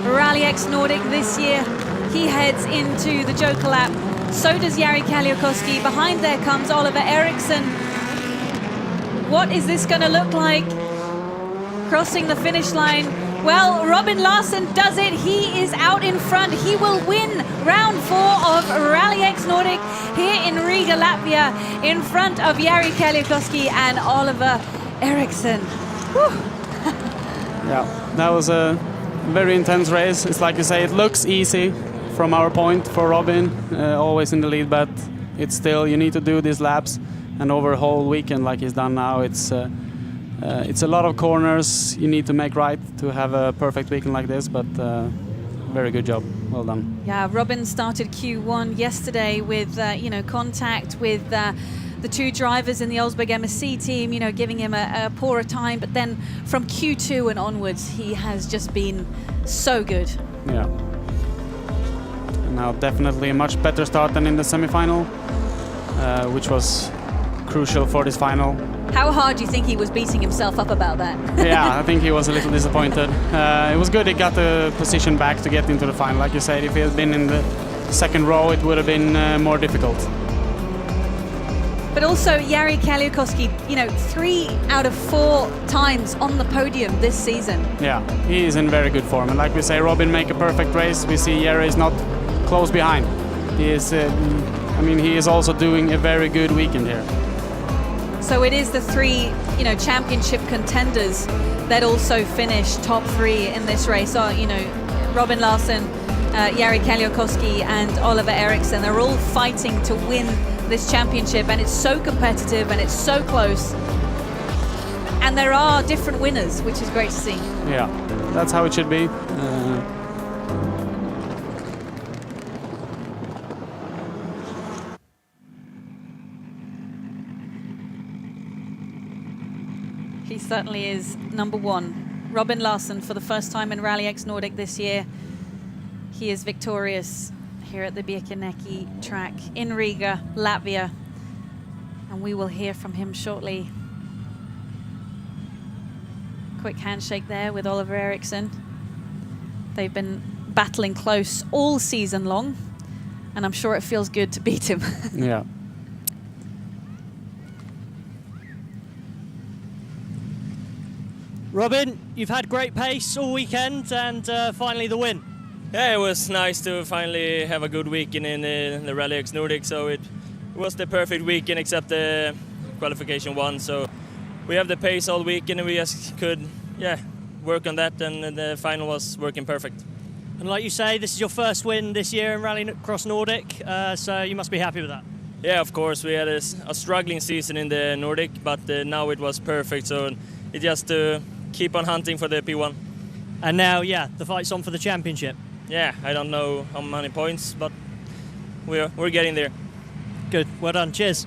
RallyX Nordic this year? He heads into the Joker lap. So does Jari Kaliakoski. Behind there comes Oliver Eriksson. What is this going to look like? Crossing the finish line. Well, Robin Larsson does it. He is out in front. He will win round 4 of RallyX Nordic here in Riga, Latvia, in front of Jari Kaliakoski and Oliver Eriksson. Yeah, that was a very intense race. It's like you say, it looks easy from our point for Robin, always in the lead, but it's still, you need to do these laps, and over a whole weekend like he's done now, it's a lot of corners you need to make right to have a perfect weekend like this, but very good job, well done. Yeah, Robin started Q1 yesterday with contact with the 2 drivers in the Olsberg MSC team, giving him a poorer time, but then from Q2 and onwards he has just been so good. Yeah. Now definitely a much better start than in the semi-final, which was crucial for this final. How hard do you think he was beating himself up about that? Yeah, I think he was a little disappointed. It was good he got the position back to get into the final. Like you said, if he had been in the 2nd row, it would have been more difficult. But also Jari Kaliakoski, 3 out of 4 times on the podium this season. Yeah, he is in very good form. And like we say, Robin make a perfect race. We see Jari is not close behind. He is, he is also doing a very good weekend here. So it is the 3, championship contenders that also finished top 3 in this race. So, Robin Larsson, Jari Kaliakoski and Oliver Eriksson, they're all fighting to win this championship, and it's so competitive and it's so close. And there are different winners, which is great to see. Yeah, that's how it should be. He certainly is number one. Robin Larsson, for the first time in RallyX Nordic this year, he is victorious here at the Birkenäki track in Riga, Latvia. And we will hear from him shortly. Quick handshake there with Oliver Eriksson. They've been battling close all season long, and I'm sure it feels good to beat him. Yeah. Robin, you've had great pace all weekend and finally the win. Yeah, it was nice to finally have a good weekend in the RallyX Nordic. So it was the perfect weekend except the qualification one. So we have the pace all weekend and we just could, work on that, and the final was working perfect. And like you say, this is your first win this year in RallyX Nordic, so you must be happy with that. Yeah, of course. We had a struggling season in the Nordic, but now it was perfect. So it just keep on hunting for the P1. And now, the fight's on for the championship. Yeah, I don't know how many points, but we're getting there. Good, well done, cheers.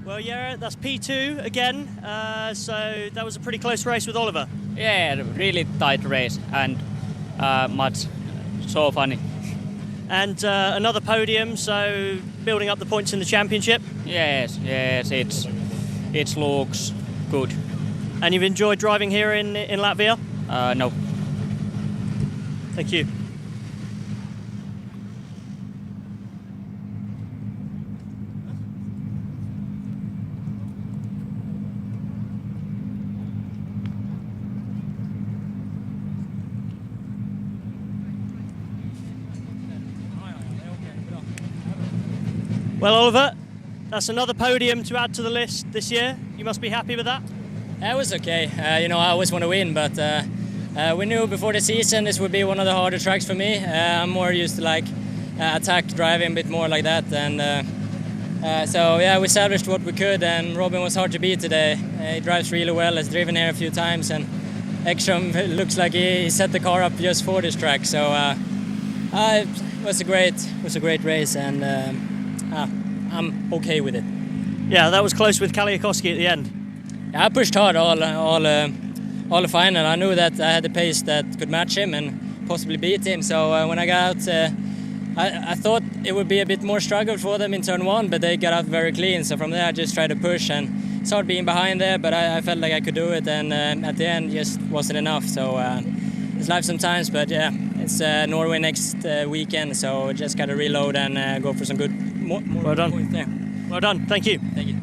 Well, yeah, that's P2 again, so that was a pretty close race with Oliver. Yeah, really tight race and much so funny. And another podium, so building up the points in the championship. Yes, it looks good. And you've enjoyed driving here in Latvia? No. Thank you. Well, Oliver, that's another podium to add to the list this year. You must be happy with that? It was okay. I always want to win, but we knew before the season this would be one of the harder tracks for me. I'm more used to attack driving a bit more like that, and so we salvaged what we could. And Robin was hard to beat today. He drives really well. Has driven here a few times, and Ekstrom looks like he set the car up just for this track. So it was a great race, and I'm okay with it. Yeah, that was close with Kaliakowski at the end. Yeah, I pushed hard all the final. I knew that I had the pace that could match him and possibly beat him. So when I got out, I thought it would be a bit more struggle for them in turn one, but they got out very clean. So from there, I just tried to push and started being behind there, but I felt like I could do it, and at the end, just wasn't enough. So it's life sometimes, but yeah, it's Norway next weekend, so just got to reload and go for some good more well done. Points there. Well done. Thank you. Thank you.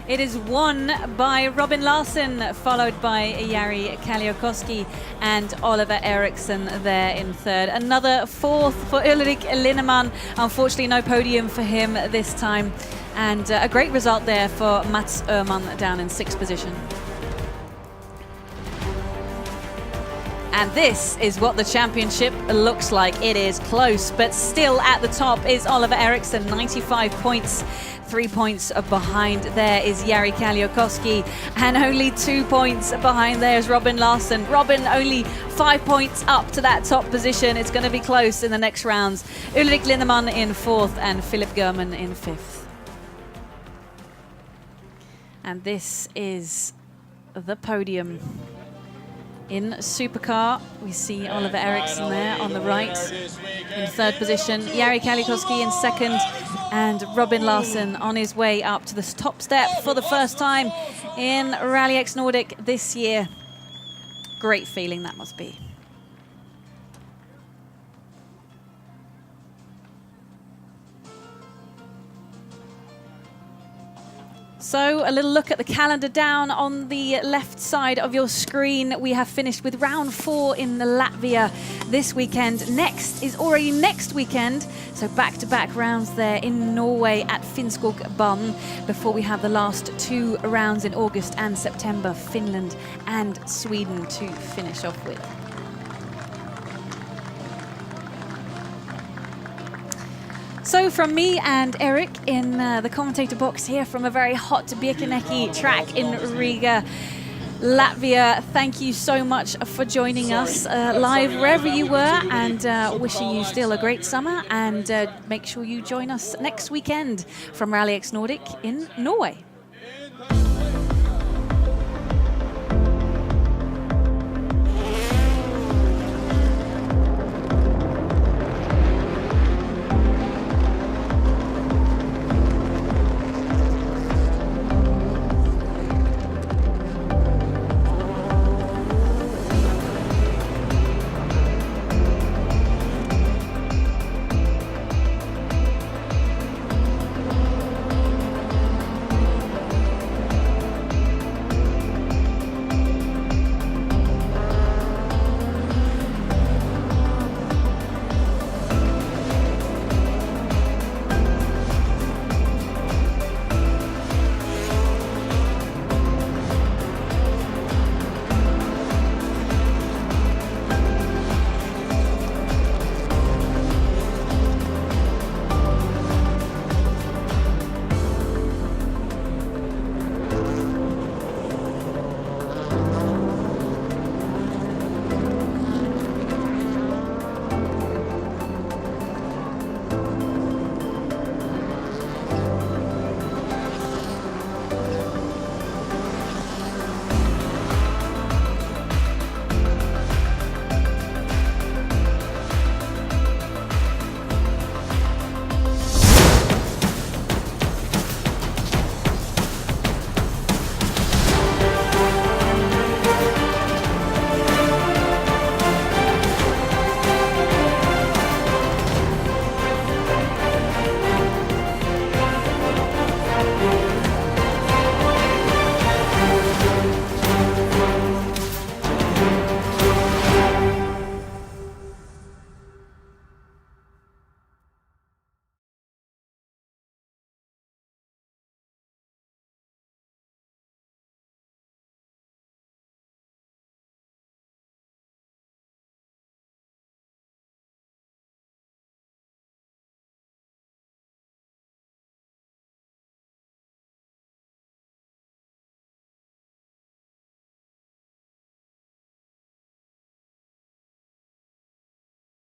It is won by Robin Larsson, followed by Jari Kaliakowski and Oliver Eriksson there in third. Another fourth for Ulrik Linneman. Unfortunately, no podium for him this time. And a great result there for Mats Öhman down in sixth position. And this is what the championship looks like. It is close, but still at the top is Oliver Eriksson, 95 points. 3 points behind there is Jari Kaliakowski, and only 2 points behind there is Robin Larsson. Robin only 5 points up to that top position. It's going to be close in the next rounds. Ulrik Linneman in fourth and Philip German in fifth. And this is the podium. In Supercar, we see Oliver Eriksson there on the right in third position, Jari Kaliakowski in second, and Robin Larsson on his way up to the top step for the first time in RallyX Nordic this year. Great feeling that must be. So a little look at the calendar down on the left side of your screen. We have finished with round 4 in Latvia this weekend. Next is already next weekend. So back-to-back rounds there in Norway at Finnskogbanen before we have the last 2 rounds in August and September, Finland and Sweden to finish off with. So from me and Eric in the commentator box here from a very hot Birkeneki track in Riga, Latvia, thank you so much for joining us live wherever you were, and wishing you still a great summer, and make sure you join us next weekend from RallyX Nordic in Norway.